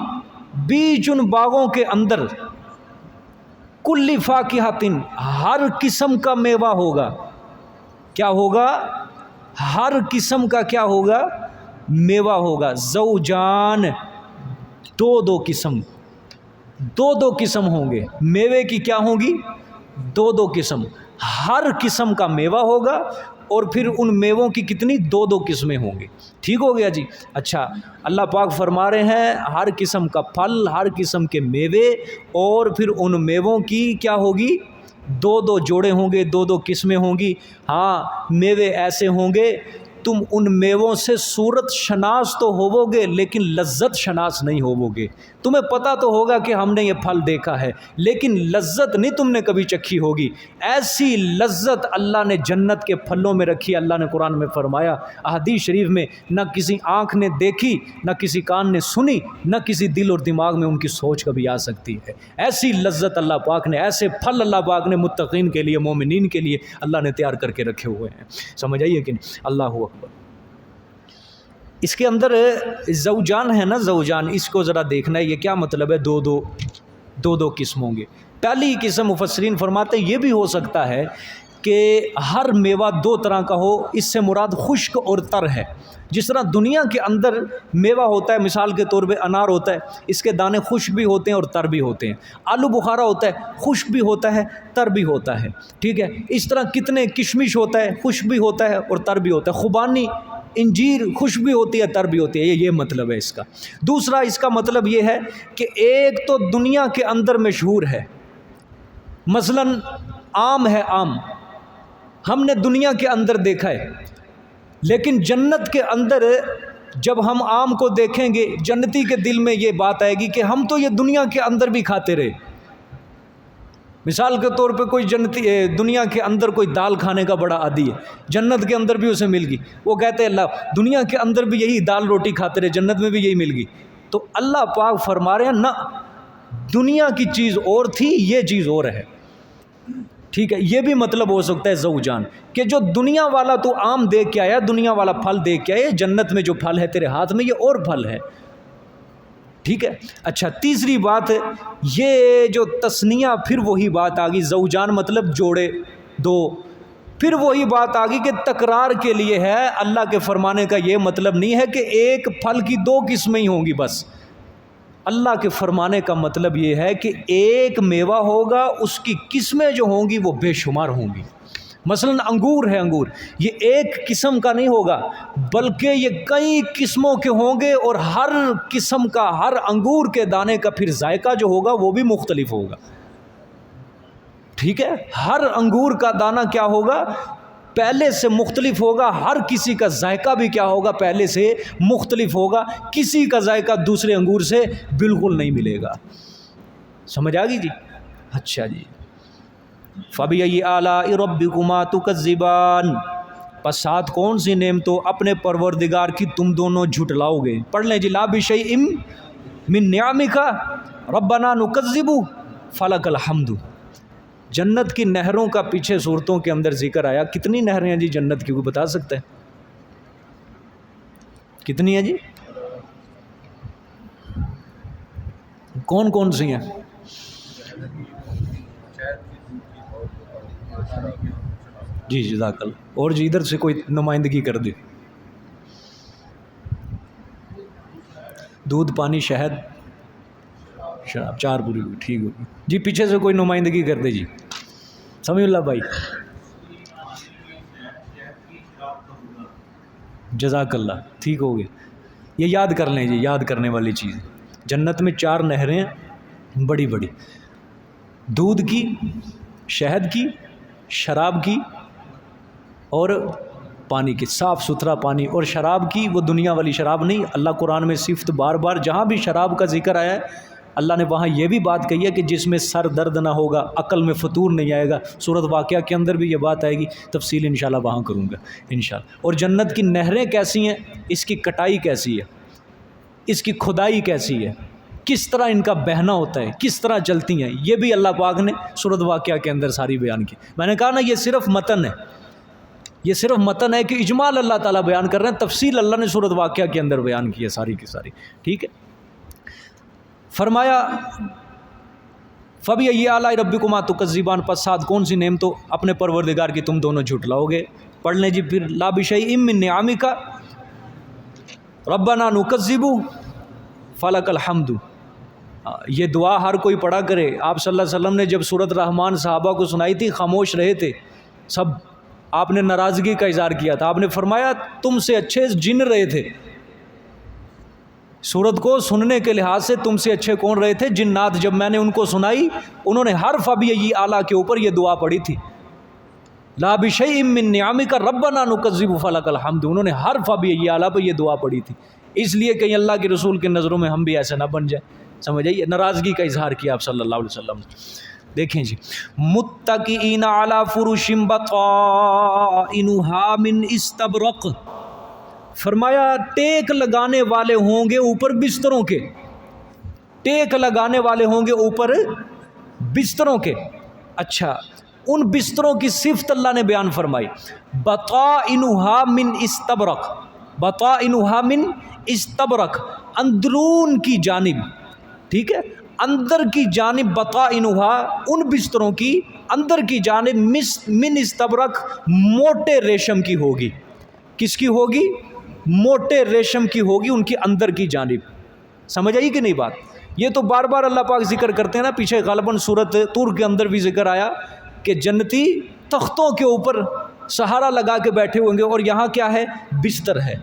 Speaker 1: بیچ ان باغوں کے اندر، کل فاکہۃ، ہر قسم کا میوہ ہوگا. کیا ہوگا؟ ہر قسم کا کیا ہوگا؟ میوہ ہوگا. زوجان، دو قسم، دو قسم ہوں گے میوے کی. کیا ہوں گی؟ دو قسم. ہر قسم کا میوہ ہوگا، اور پھر ان میووں کی کتنی؟ دو قسمیں ہوں گی. ٹھیک ہو گیا جی. اچھا، اللہ پاک فرما رہے ہیں ہر قسم کا پھل، ہر قسم کے میوے، اور پھر ان میووں کی کیا ہوگی؟ دو جوڑے ہوں گے، دو قسمیں ہوں گی. ہاں، میوے ایسے ہوں گے تم ان میووں سے صورت شناس تو ہوو گے لیکن لذت شناس نہیں ہوو گے. تمہیں پتہ تو ہوگا کہ ہم نے یہ پھل دیکھا ہے، لیکن لذت نہیں تم نے کبھی چکھی ہوگی. ایسی لذت اللہ نے جنت کے پھلوں میں رکھی. اللہ نے قرآن میں فرمایا، احادیث شریف میں، نہ کسی آنکھ نے دیکھی، نہ کسی کان نے سنی، نہ کسی دل اور دماغ میں ان کی سوچ کبھی آ سکتی ہے. ایسی لذت اللہ پاک نے، ایسے پھل اللہ پاک نے متقین کے لیے، مومنین کے لیے اللہ نے تیار کر کے رکھے ہوئے ہیں. سمجھ آئیے کہ نہیں؟ اللہ اکبر. اس کے اندر زوجان ہے نا، زوجان، اس کو ذرا دیکھنا ہے یہ کیا مطلب ہے. دو قسم ہوں گے. پہلی قسم مفسرین فرماتے ہیں یہ بھی ہو سکتا ہے کہ ہر میوہ دو طرح کا ہو. اس سے مراد خشک اور تر ہے. جس طرح دنیا کے اندر میوہ ہوتا ہے، مثال کے طور پہ انار ہوتا ہے، اس کے دانے خشک بھی ہوتے ہیں اور تر بھی ہوتے ہیں. آلو بخارا ہوتا ہے، خشک بھی ہوتا ہے، تر بھی ہوتا ہے. ٹھیک ہے. اس طرح کتنے کشمش ہوتا ہے، خشک بھی ہوتا ہے اور تر بھی ہوتا ہے. خوبانی، انجیر، خشک بھی ہوتی ہے، تر بھی ہوتی ہے. یہ مطلب ہے اس کا. دوسرا اس کا مطلب یہ ہے کہ ایک تو دنیا کے اندر مشہور ہے، مثلا آم ہے. آم ہم نے دنیا کے اندر دیکھا ہے، لیکن جنت کے اندر جب ہم آم کو دیکھیں گے، جنتی کے دل میں یہ بات آئے گی کہ ہم تو یہ دنیا کے اندر بھی کھاتے رہے. مثال کے طور پہ کوئی جنتی دنیا کے اندر کوئی دال کھانے کا بڑا عادی ہے، جنت کے اندر بھی اسے مل گئی. وہ کہتے ہیں اللہ دنیا کے اندر بھی یہی دال روٹی کھاتے رہے، جنت میں بھی یہی مل گئی. تو اللہ پاک فرما رہے ہیں نہ، دنیا کی چیز اور تھی، یہ چیز اور ہے. ٹھیک ہے. یہ بھی مطلب ہو سکتا ہے زوجان، کہ جو دنیا والا تو آم دیکھ کے آیا، دنیا والا پھل دیکھ کے آیا، جنت میں جو پھل ہے تیرے ہاتھ میں یہ اور پھل ہے. ٹھیک ہے. اچھا، تیسری بات، یہ جو تسنیہ، پھر وہی بات آ گئی. زوجان مطلب جوڑے، دو، پھر وہی بات آ گئی کہ تکرار کے لیے ہے، اللہ کے فرمانے کا یہ مطلب نہیں ہے کہ ایک پھل کی دو قسمیں ہی ہوں گی بس۔ اللہ کے فرمانے کا مطلب یہ ہے کہ ایک میوہ ہوگا، اس کی قسمیں جو ہوں گی وہ بے شمار ہوں گی۔ مثلا انگور ہے، انگور یہ ایک قسم کا نہیں ہوگا بلکہ یہ کئی قسموں کے ہوں گے، اور ہر قسم کا، ہر انگور کے دانے کا پھر ذائقہ جو ہوگا وہ بھی مختلف ہوگا، ٹھیک ہے؟ ہر انگور کا دانہ کیا ہوگا؟ پہلے سے مختلف ہوگا، ہر کسی کا ذائقہ بھی کیا ہوگا؟ پہلے سے مختلف ہوگا، کسی کا ذائقہ دوسرے انگور سے بالکل نہیں ملے گا۔ سمجھ آ گئی جی؟ اچھا جی، فَبِأَيِّ آلَاءِ رَبِّكُمَا تُكَذِّبَانِ، پس ساتھ کون سی نعمتوں اپنے پروردگار کی تم دونوں جھٹلاؤ گے؟ پڑھ لیں جی، لَا بِشَيْءٍ مِّن نِعَمِكَ رَبَّنَا نُكَذِّبُ فَلَكَ الْحَمْدُ۔ جنت کی نہروں کا پیچھے صورتوں کے اندر ذکر آیا۔ کتنی نہریں ہیں جی جنت کی، کوئی بتا سکتا ہے کتنی ہیں جی؟ کون کون سی ہیں؟ جی جزاک اللہ، اور جی ادھر سے کوئی نمائندگی کر دے۔ دودھ، پانی، شہد، شراب، چار پوری ہوئی، ٹھیک ہوگی جی۔ پیچھے سے کوئی نمائندگی کر دے جی، سمیع اللہ بھائی، جزاک اللہ، ٹھیک ہو گئے۔ یہ یاد کر لیں جی، یاد کرنے والی چیز۔ جنت میں 4 نہریں ہیں بڑی بڑی، دودھ کی، شہد کی، شراب کی اور پانی کی، صاف ستھرا پانی۔ اور شراب کی وہ دنیا والی شراب نہیں، اللہ قرآن میں صفت بار بار جہاں بھی شراب کا ذکر آیا ہے اللہ نے وہاں یہ بھی بات کہی ہے کہ جس میں سر درد نہ ہوگا، عقل میں فطور نہیں آئے گا۔ سورۃ واقعہ کے اندر بھی یہ بات آئے گی، تفصیل انشاءاللہ وہاں کروں گا انشاءاللہ۔ اور جنت کی نہریں کیسی ہیں، اس کی کٹائی کیسی ہے، اس کی کھدائی کیسی ہے، کس طرح ان کا بہنا ہوتا ہے، کس طرح چلتی ہیں، یہ بھی اللہ پاک نے سورۃ واقعہ کے اندر ساری بیان کی۔ میں نے کہا نا یہ صرف متن ہے، یہ صرف متن ہے کہ اجمال اللہ تعالیٰ بیان کر رہے ہیں، تفصیل اللہ نے سورۃ واقعہ کے اندر بیان کی ہے ساری کی ساری، ٹھیک ہے؟ فرمایا فَبِأَيِّ آلَاءِ رَبِّكُمَا تُكَذِّبَانِ، پس ساتھ کون سی نعمتوں اپنے پروردگار کی تم دونوں جھٹلاؤ گے؟ پڑھ لیں جی پھر، لَا بِشَيْءٍ مِّن نِعَمِكَ رَبَّنَا نُكَذِّبُ فَلَكَ الْحَمْدُ۔ یہ دعا ہر کوئی پڑھا کرے۔ آپ صلی اللہ علیہ وسلم نے جب سورۃ رحمان صحابہ کو سنائی تھی خاموش رہے تھے سب، آپ نے ناراضگی کا اظہار کیا تھا، آپ نے فرمایا تم سے اچھے جن رہے تھے، سورت کو سننے کے لحاظ سے تم سے اچھے کون رہے تھے؟ جنات۔ جب میں نے ان کو سنائی انہوں نے ہر فَبِأَيِّ آلَاء کے اوپر یہ دعا پڑھی تھی، لَا بِشَيْءٍ مِّن نِعَمِكَ رَبَّنَا نُكَذِّبُ فَلَكَ الْحَمْدُ۔ انہوں نے ہر فَبِأَيِّ آلَاء پہ یہ دعا پڑھی تھی، اس لیے کہیں اللہ کے رسول کے نظروں میں ہم بھی ایسے نہ بن جائیں، سمجھ آئیے؟ ناراضگی کا اظہار کیا آپ صلی اللہ علیہ وسلم نے۔ دیکھیں جی، مُتَّكِئِينَ عَلَىٰ فُرُشٍ بَطَائِنُهَا مِنْ اسْتَبْرَقٍ، فرمایا ٹیک لگانے والے ہوں گے اوپر بستروں کے، ٹیک لگانے والے ہوں گے اوپر بستروں کے۔ اچھا، ان بستروں کی صفت اللہ نے بیان فرمائی، بطائنها من استبرق، بطائنها من استبرق، اندرون کی جانب، ٹھیک ہے، اندر کی جانب، بطائنها ان بستروں کی اندر کی جانب، من استبرق موٹے ریشم کی ہوگی۔ کس کی ہوگی؟ موٹے ریشم کی ہوگی ان کی اندر کی جانب۔ سمجھ آئی کہ نہیں بات؟ یہ تو بار بار اللہ پاک ذکر کرتے ہیں نا، پیچھے غالباً سورۃ طور کے اندر بھی ذکر آیا کہ جنتی تختوں کے اوپر سہارا لگا کے بیٹھے ہوئیں گے، اور یہاں کیا ہے؟ بستر ہے،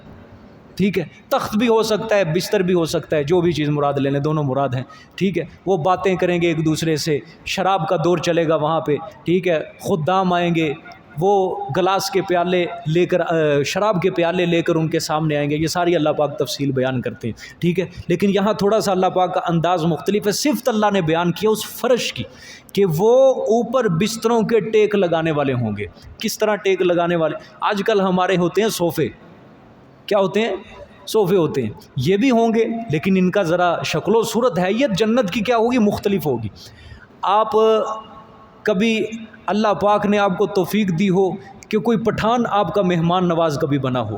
Speaker 1: ٹھیک ہے؟ تخت بھی ہو سکتا ہے، بستر بھی ہو سکتا ہے، جو بھی چیز مراد لے لیں، دونوں مراد ہیں، ٹھیک ہے؟ وہ باتیں کریں گے ایک دوسرے سے، شراب کا دور چلے گا وہاں پہ، ٹھیک ہے؟ خدام آئیں گے، وہ گلاس کے پیالے لے کر، شراب کے پیالے لے کر ان کے سامنے آئیں گے، یہ ساری اللہ پاک تفصیل بیان کرتے ہیں، ٹھیک ہے؟ لیکن یہاں تھوڑا سا اللہ پاک کا انداز مختلف ہے، صفت اللہ نے بیان کیا اس فرش کی کہ وہ اوپر بستروں کے ٹیک لگانے والے ہوں گے۔ کس طرح ٹیک لگانے والے؟ آج کل ہمارے ہوتے ہیں صوفے، کیا ہوتے ہیں؟ صوفے ہوتے ہیں، یہ بھی ہوں گے لیکن ان کا ذرا شکل و صورت حیت جنت کی کیا ہوگی؟ مختلف ہوگی۔ آپ کبھی اللہ پاک نے آپ کو توفیق دی ہو کہ کوئی پٹھان آپ کا مہمان نواز کبھی بنا ہو،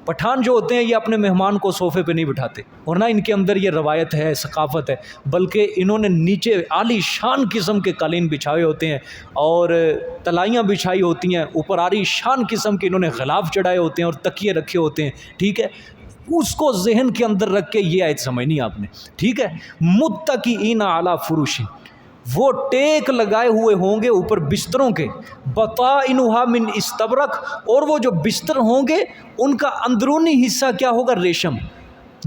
Speaker 1: پٹھان جو ہوتے ہیں یہ اپنے مہمان کو صوفے پہ نہیں بٹھاتے، اور نہ ان کے اندر یہ روایت ہے، ثقافت ہے، بلکہ انہوں نے نیچے عالی شان قسم کے قالین بچھائے ہوتے ہیں اور تلائیاں بچھائی ہوتی ہیں، اوپر عالی شان قسم کے انہوں نے غلاف چڑھائے ہوتے ہیں اور تکیے رکھے ہوتے ہیں، ٹھیک ہے۔ اس کو ذہن کے اندر رکھ کے یہ آیت سمجھنی آپ نے، ٹھیک ہے۔ متکئین علی فروش، وہ ٹیک لگائے ہوئے ہوں گے اوپر بستروں کے، بطائنھا من استبرق، اور وہ جو بستر ہوں گے ان کا اندرونی حصہ کیا ہوگا؟ ریشم۔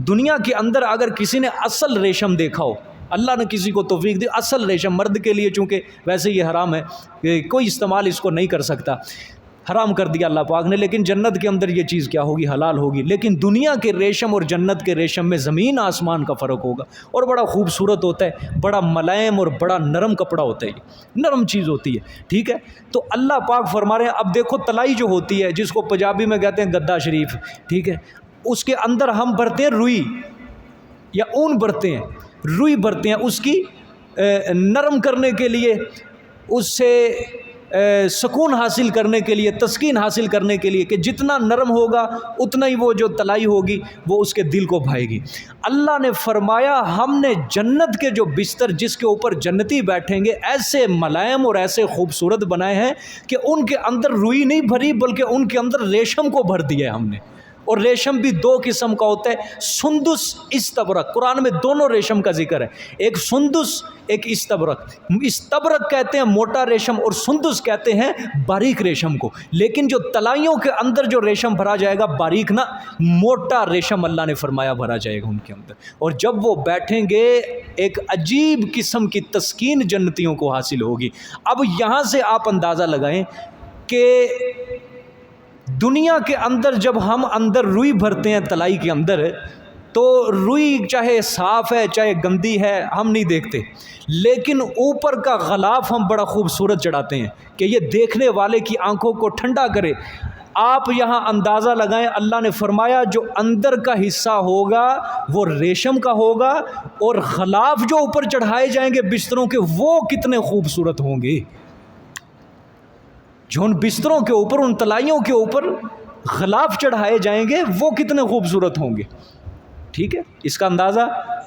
Speaker 1: دنیا کے اندر اگر کسی نے اصل ریشم دیکھا ہو، اللہ نے کسی کو توفیق دی، اصل ریشم مرد کے لیے چونکہ ویسے یہ حرام ہے، کوئی استعمال اس کو نہیں کر سکتا، حرام کر دیا اللہ پاک نے، لیکن جنت کے اندر یہ چیز کیا ہوگی؟ حلال ہوگی۔ لیکن دنیا کے ریشم اور جنت کے ریشم میں زمین آسمان کا فرق ہوگا، اور بڑا خوبصورت ہوتا ہے، بڑا ملائم اور بڑا نرم کپڑا ہوتا ہے، یہ نرم چیز ہوتی ہے، ٹھیک ہے۔ تو اللہ پاک فرما رہے ہیں اب دیکھو تلائی جو ہوتی ہے، جس کو پنجابی میں کہتے ہیں گدا شریف، ٹھیک ہے، اس کے اندر ہم بھرتے ہیں روئی یا اون بھرتے ہیں، روئی بھرتے ہیں اس کی نرم کرنے کے لیے، اس سے سکون حاصل کرنے کے لیے، تسکین حاصل کرنے کے لیے، کہ جتنا نرم ہوگا اتنا ہی وہ جو تلائی ہوگی وہ اس کے دل کو بھائے گی۔ اللہ نے فرمایا ہم نے جنت کے جو بستر جس کے اوپر جنتی بیٹھیں گے ایسے ملائم اور ایسے خوبصورت بنائے ہیں کہ ان کے اندر روئی نہیں بھری بلکہ ان کے اندر ریشم کو بھر دیا ہے ہم نے۔ اور ریشم بھی دو قسم کا ہوتا ہے، سندس استبرق، قرآن میں دونوں ریشم کا ذکر ہے، ایک سندس ایک استبرق۔ استبرق کہتے ہیں موٹا ریشم اور سندس کہتے ہیں باریک ریشم کو، لیکن جو تلائیوں کے اندر جو ریشم بھرا جائے گا باریک نہ، موٹا ریشم اللہ نے فرمایا بھرا جائے گا ان کے اندر، اور جب وہ بیٹھیں گے ایک عجیب قسم کی تسکین جنتیوں کو حاصل ہوگی۔ اب یہاں سے آپ اندازہ لگائیں کہ دنیا کے اندر جب ہم اندر روئی بھرتے ہیں تلائی کے اندر، تو روئی چاہے صاف ہے چاہے گندی ہے ہم نہیں دیکھتے، لیکن اوپر کا غلاف ہم بڑا خوبصورت چڑھاتے ہیں کہ یہ دیکھنے والے کی آنکھوں کو ٹھنڈا کرے۔ آپ یہاں اندازہ لگائیں، اللہ نے فرمایا جو اندر کا حصہ ہوگا وہ ریشم کا ہوگا، اور غلاف جو اوپر چڑھائے جائیں گے بستروں کے وہ کتنے خوبصورت ہوں گے۔ جو ان بستروں کے اوپر، ان تلائیوں کے اوپر غلاف چڑھائے جائیں گے وہ کتنے خوبصورت ہوں گے، ٹھیک ہے۔ اس کا اندازہ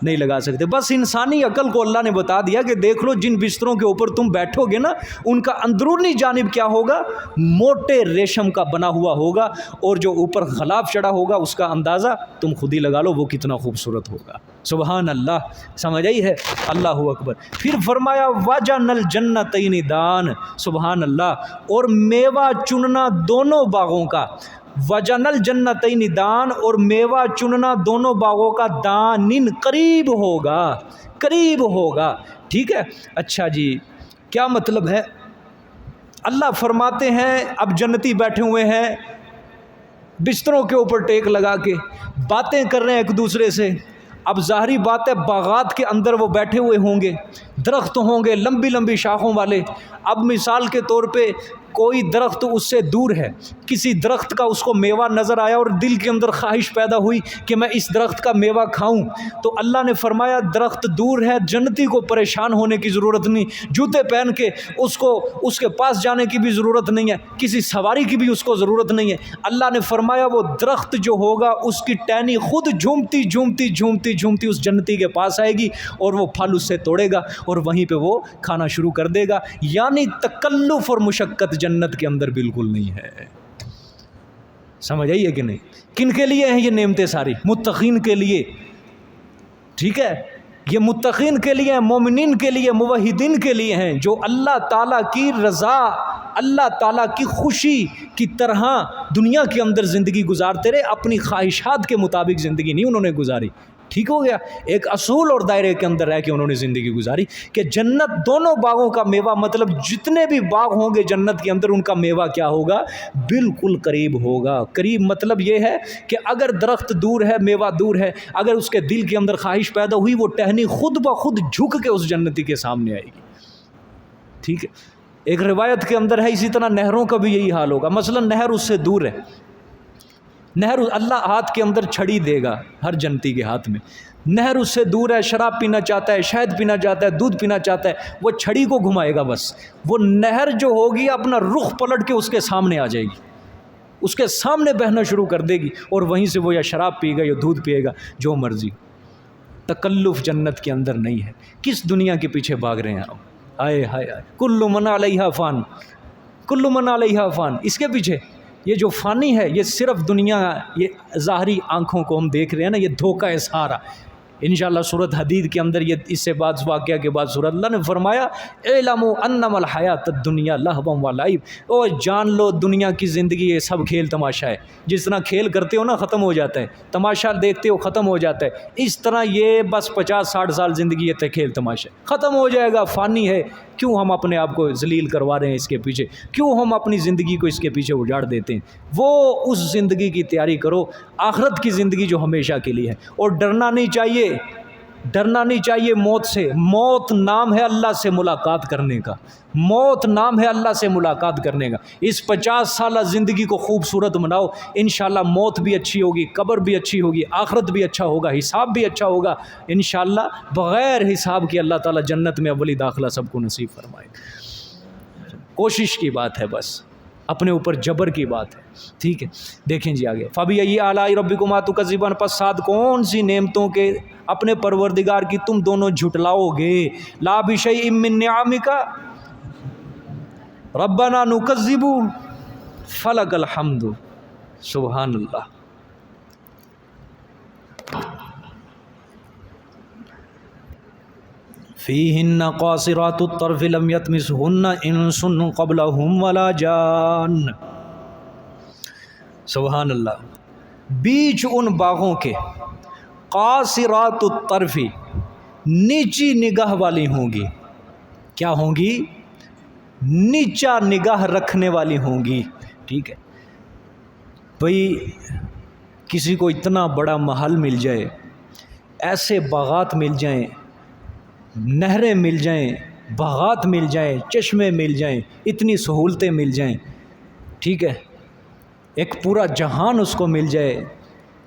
Speaker 1: نہیں لگا سکتے، بس انسانی عقل کو اللہ نے بتا دیا کہ دیکھ لو جن بستروں کے اوپر تم بیٹھو گے نا ان کا اندرونی جانب کیا ہوگا؟ موٹے ریشم کا بنا ہوا ہوگا، اور جو اوپر غلاف چڑھا ہوگا اس کا اندازہ تم خود ہی لگا لو وہ کتنا خوبصورت ہوگا۔ سبحان اللہ، سمجھ آئی ہے؟ اللہ اکبر۔ پھر فرمایا وَجَنَ الْجَنَّتَيْنِ دان، سبحان اللہ، اور میوہ چننا دونوں باغوں کا، وَجَنَ الْجَنَّتَيْنِ دان، اور میوہ چننا دونوں باغوں کا، دانن قریب ہوگا، قریب ہوگا، ٹھیک ہے۔ اچھا جی، کیا مطلب ہے؟ اللہ فرماتے ہیں اب جنتی بیٹھے ہوئے ہیں بستروں کے اوپر ٹیک لگا کے باتیں کر رہے ہیں ایک دوسرے سے۔ اب ظاہری بات ہے باغات کے اندر وہ بیٹھے ہوئے ہوں گے، درخت ہوں گے لمبی لمبی شاخوں والے۔ اب مثال کے طور پہ کوئی درخت اس سے دور ہے، کسی درخت کا اس کو میوہ نظر آیا اور دل کے اندر خواہش پیدا ہوئی کہ میں اس درخت کا میوہ کھاؤں، تو اللہ نے فرمایا درخت دور ہے، جنتی کو پریشان ہونے کی ضرورت نہیں، جوتے پہن کے اس کے پاس جانے کی بھی ضرورت نہیں ہے، کسی سواری کی بھی اس کو ضرورت نہیں ہے۔ اللہ نے فرمایا وہ درخت جو ہوگا اس کی ٹہنی خود جھومتی جھومتی جھومتی جھومتی اس جنتی کے پاس آئے گی، اور وہ پھل اس سے توڑے گا اور وہیں پہ وہ کھانا شروع کر دے گا۔ یعنی تکلف اور مشقت جنت کے اندر بالکل نہیں ہے۔ سمجھ آئی ہے کہ نہیں؟ کن کے لیے ہیں یہ نعمتیں ساری؟ متقین کے لیے، ٹھیک ہے، یہ متقین کے لیے ہیں، مومنین کے لیے، موحدین کے لیے ہیں، جو اللہ تعالیٰ کی رضا، اللہ تعالیٰ کی خوشی کی طرح دنیا کے اندر زندگی گزارتے رہے، اپنی خواہشات کے مطابق زندگی نہیں انہوں نے گزاری، ٹھیک ہو گیا، ایک اصول اور دائرے کے اندر رہ کے انہوں نے زندگی گزاری کہ جنت دونوں باغوں کا میوہ، مطلب جتنے بھی باغ ہوں گے جنت کے اندر ان کا میوہ کیا ہوگا؟ بالکل قریب ہوگا۔ قریب مطلب یہ ہے کہ اگر درخت دور ہے، میوہ دور ہے، اگر اس کے دل کے اندر خواہش پیدا ہوئی وہ ٹہنی خود بخود جھک کے اس جنتی کے سامنے آئے گی، ٹھیک ہے۔ ایک روایت کے اندر ہے اسی طرح نہروں کا بھی یہی حال ہوگا، مثلا نہر اس سے دور ہے، نہر اللہ ہاتھ کے اندر چھڑی دے گا ہر جنتی کے ہاتھ میں، نہر اس سے دور ہے، شراب پینا چاہتا ہے، شہد پینا چاہتا ہے، دودھ پینا چاہتا ہے، وہ چھڑی کو گھمائے گا، بس وہ نہر جو ہوگی اپنا رخ پلٹ کے اس کے سامنے آ جائے گی، اس کے سامنے بہنا شروع کر دے گی، اور وہیں سے وہ یا شراب پی گا یا دودھ پیے گا، جو مرضی۔ تکلف جنت کے اندر نہیں ہے۔ کس دنیا کے پیچھے بھاگ رہے ہیں آپ؟ آئے ہائے ہائے، کل من علیہا فان، کل من علیہا فان، اس کے پیچھے یہ جو فانی ہے، یہ صرف دنیا، یہ ظاہری آنکھوں کو ہم دیکھ رہے ہیں نا، یہ دھوکہ ہے سارا۔ انشاءاللہ سورۃ حدید کے اندر یہ اس سے بعد واقعہ کے بعد سورۃ اللہ نے فرمایا اعلموا انما الحیات الدنیا لہو و لعب، او جان لو دنیا کی زندگی یہ سب کھیل تماشا ہے۔ جس طرح کھیل کرتے ہو نا ختم ہو جاتا ہے، تماشا دیکھتے ہو ختم ہو جاتا ہے، اس طرح یہ بس 50-60 سال زندگی یہ کھیل تماشا ہے، ختم ہو جائے گا، فانی ہے۔ کیوں ہم اپنے آپ کو ذلیل کروا رہے ہیں اس کے پیچھے؟ کیوں ہم اپنی زندگی کو اس کے پیچھے اجاڑ دیتے ہیں؟ وہ اس زندگی کی تیاری کرو، آخرت کی زندگی جو ہمیشہ کے لیے ہے۔ اور ڈرنا نہیں چاہیے، ڈرنا نہیں چاہیے موت سے۔ موت نام ہے اللہ سے ملاقات کرنے کا، موت نام ہے اللہ سے ملاقات کرنے کا۔ اس 50 سالہ زندگی کو خوبصورت بناؤ، انشاءاللہ موت بھی اچھی ہوگی، قبر بھی اچھی ہوگی، آخرت بھی اچھا ہوگا، حساب بھی اچھا ہوگا انشاءاللہ۔ بغیر حساب کے اللہ تعالیٰ جنت میں اولی داخلہ سب کو نصیب فرمائے۔ کوشش کی بات ہے، بس اپنے اوپر جبر کی بات ہے، ٹھیک ہے۔ دیکھیں جی آگے، فَبِأَيِّ آلَاءِ رَبِّكُمَا تُكَذِّبَانِ، پس ساتھ کون سی نعمتوں کے اپنے پروردگار کی تم دونوں جھٹلاؤ گے؟ لَا بِشَيْءٍ مِّن نِّعَمِكَ رَبَّنَا نُكَذِّبُ فَلَكَ الْحَمْدُ۔ سبحان اللہ۔ فیہن قاصرات الطرف لم یطمثہن انس قبلہم ولا جان۔ سبحان اللہ۔ بیچ ان باغوں کے قاصرات الطرف، نیچی نگاہ والی ہوں گی۔ کیا ہوں گی؟ نیچا نگاہ رکھنے والی ہوں گی، ٹھیک ہے۔ بھئی کسی کو اتنا بڑا محل مل جائے، ایسے باغات مل جائیں، نہریں مل جائیں، باغات مل جائیں، چشمے مل جائیں، اتنی سہولتیں مل جائیں، ٹھیک ہے، ایک پورا جہان اس کو مل جائے،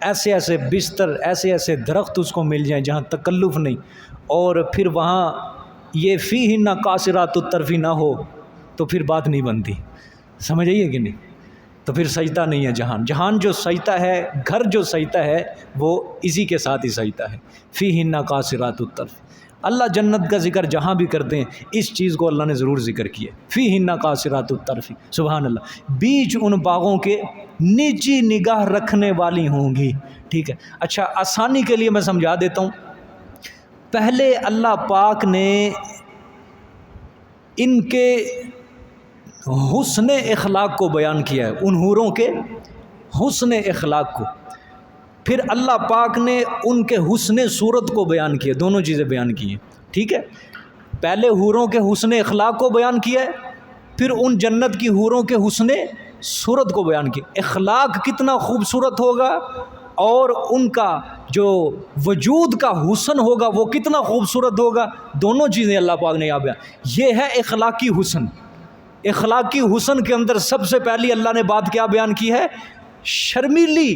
Speaker 1: ایسے ایسے بستر، ایسے ایسے درخت اس کو مل جائیں جہاں تکلف نہیں، اور پھر وہاں یہ فیہن قاصرات الطرف نہ ہو تو پھر بات نہیں بنتی، سمجھ آئیے کہ نہیں؟ تو پھر سجدہ نہیں ہے جہان۔ جہان جو سجدہ ہے، گھر جو سجدہ ہے، وہ اسی کے ساتھ ہی سجدہ ہے، فیہن قاصرات الطرف۔ اللہ جنت کا ذکر جہاں بھی کرتے ہیں اس چیز کو اللہ نے ضرور ذکر کیا، فیہن قاصرات الطرف، سبحان اللہ۔ بیچ ان باغوں کے نیچی نگاہ رکھنے والی ہوں گی، ٹھیک ہے۔ اچھا آسانی کے لیے میں سمجھا دیتا ہوں، پہلے اللہ پاک نے ان کے حسن اخلاق کو بیان کیا ہے، ان حوروں کے حسن اخلاق کو، پھر اللہ پاک نے ان کے حسن صورت کو بیان کیا، دونوں چیزیں بیان کی ہیں، ٹھیک ہے۔ پہلے حوروں کے حسن اخلاق کو بیان کیا ہے، پھر ان جنت کی حوروں کے حسن صورت کو بیان کیا۔ اخلاق کتنا خوبصورت ہوگا اور ان کا جو وجود کا حسن ہوگا وہ کتنا خوبصورت ہوگا، دونوں چیزیں اللہ پاک نے یہاں بیان۔ یہ ہے اخلاقی حسن۔ اخلاقی حسن کے اندر سب سے پہلی اللہ نے بات کیا بیان کی ہے؟ شرمیلی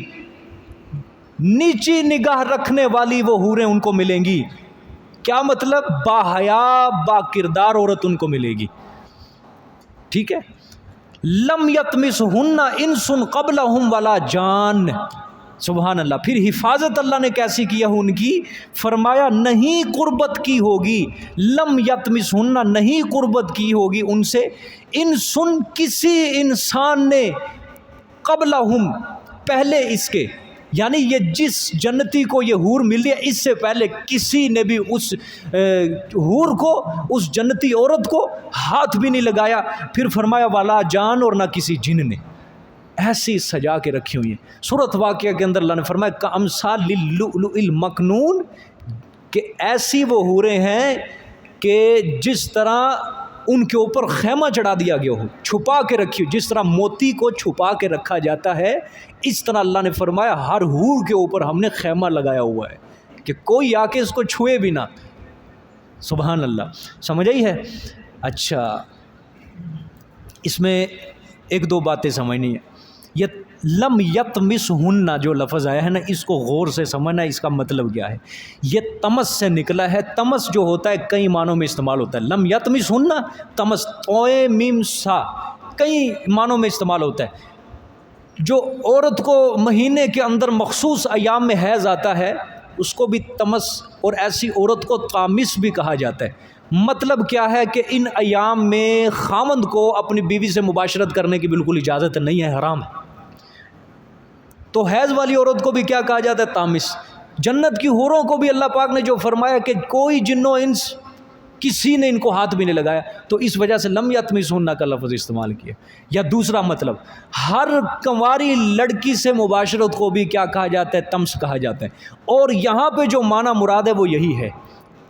Speaker 1: نیچی نگاہ رکھنے والی وہ حوریں ان کو ملیں گی۔ کیا مطلب؟ با حیا با کردار عورت ان کو ملے گی، ٹھیک ہے۔ لم یطمثہن انس قبلہم ولا جان، سبحان اللہ۔ پھر حفاظت اللہ نے کیسی کی ہے ان کی؟ فرمایا نہیں قربت کی ہوگی، لم یطمثہن نہیں قربت کی ہوگی ان سے، انسن کسی انسان نے، قبلہم پہلے اس کے، یعنی یہ جس جنتی کو یہ حور ملی ہے اس سے پہلے کسی نے بھی اس حور کو، اس جنتی عورت کو ہاتھ بھی نہیں لگایا۔ پھر فرمایا والا جان، اور نہ کسی جن نے، ایسی سجا کے رکھی ہوئی ہیں۔ سورۃ واقعہ کے اندر اللہ نے فرمایا کامثال اللؤلؤ المکنون، کہ ایسی وہ حوریں ہیں کہ جس طرح ان کے اوپر خیمہ چڑھا دیا گیا ہو، چھپا کے رکھی ہو، جس طرح موتی کو چھپا کے رکھا جاتا ہے، اس طرح اللہ نے فرمایا ہر حور کے اوپر ہم نے خیمہ لگایا ہوا ہے کہ کوئی آ کے اس کو چھوئے بھی نہ، سبحان اللہ۔ سمجھ آئی ہے؟ اچھا اس میں ایک دو باتیں سمجھنی ہے۔ یہ لم یطمثہن جو لفظ آیا ہے نا، اس کو غور سے سمجھنا، اس کا مطلب کیا ہے۔ یہ تمس سے نکلا ہے۔ تمس جو ہوتا ہے کئی معنوں میں استعمال ہوتا ہے۔ لم یطمثہن، تمس توئے میم سا، کئی معنوں میں استعمال ہوتا ہے۔ جو عورت کو مہینے کے اندر مخصوص ایام میں حیض آتا ہے اس کو بھی تمس، اور ایسی عورت کو طامس بھی کہا جاتا ہے۔ مطلب کیا ہے کہ ان ایام میں خاوند کو اپنی بیوی سے مباشرت کرنے کی بالکل اجازت نہیں ہے، حرام ہے۔ تو حیض والی عورت کو بھی کیا کہا جاتا ہے؟ طامس۔ جنت کی حوروں کو بھی اللہ پاک نے جو فرمایا کہ کوئی جن و انس کسی نے ان کو ہاتھ بھی نہیں لگایا، تو اس وجہ سے لم یطمثہن کا لفظ استعمال کیا۔ یا دوسرا مطلب، ہر کنواری لڑکی سے مباشرت کو بھی کیا کہا جاتا ہے؟ طمس کہا جاتا ہے۔ اور یہاں پہ جو معنی مراد ہے وہ یہی ہے۔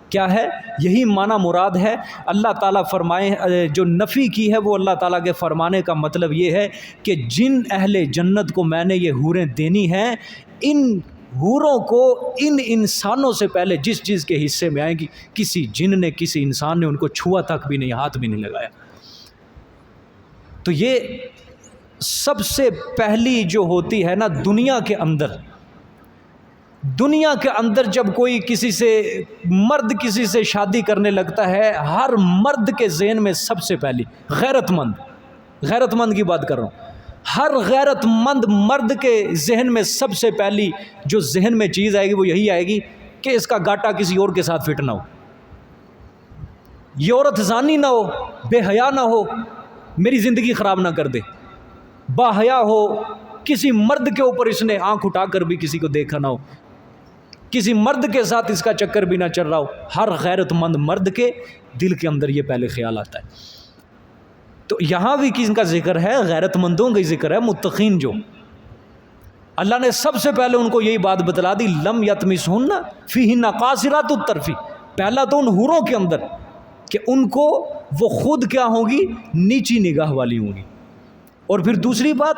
Speaker 1: کیا ہے؟ یہی معنی مراد ہے۔ اللہ تعالیٰ فرمائے، جو نفی کی ہے وہ اللہ تعالیٰ کے فرمانے کا مطلب یہ ہے کہ جن اہل جنت کو میں نے یہ حوریں دینی ہیں، ان حوروں کو ان انسانوں سے پہلے جس چیز کے حصے میں آئیں گی، کسی جن نے، کسی انسان نے ان کو چھوا تک بھی نہیں، ہاتھ بھی نہیں لگایا۔ تو یہ سب سے پہلی جو ہوتی ہے نا دنیا کے اندر جب کوئی کسی سے مرد کسی سے شادی کرنے لگتا ہے، ہر مرد کے ذہن میں سب سے پہلی غیرت مند کی بات کر رہا ہوں، ہر غیرت مند مرد کے ذہن میں سب سے پہلی جو ذہن میں چیز آئے گی وہ یہی آئے گی کہ اس کا گاٹا کسی اور کے ساتھ فٹ نہ ہو، یہ عورت زانی نہ ہو، بے حیا نہ ہو، میری زندگی خراب نہ کر دے، با حیا ہو، کسی مرد کے اوپر اس نے آنکھ اٹھا کر بھی کسی کو دیکھا نہ ہو، کسی مرد کے ساتھ اس کا چکر بھی نہ چل رہا ہو۔ ہر غیرت مند مرد کے دل کے اندر یہ پہلے خیال آتا ہے۔ تو یہاں بھی کس کا ذکر ہے؟ غیرت مندوں کا ذکر ہے، متقین جو اللہ نے سب سے پہلے ان کو یہی بات بتلا دی، لم یطمثہن فیہن قاصرات الطرف۔ پہلا تو ان حوروں کے اندر کہ ان کو وہ خود کیا ہوں گی؟ نیچی نگاہ والی ہوں گی، اور پھر دوسری بات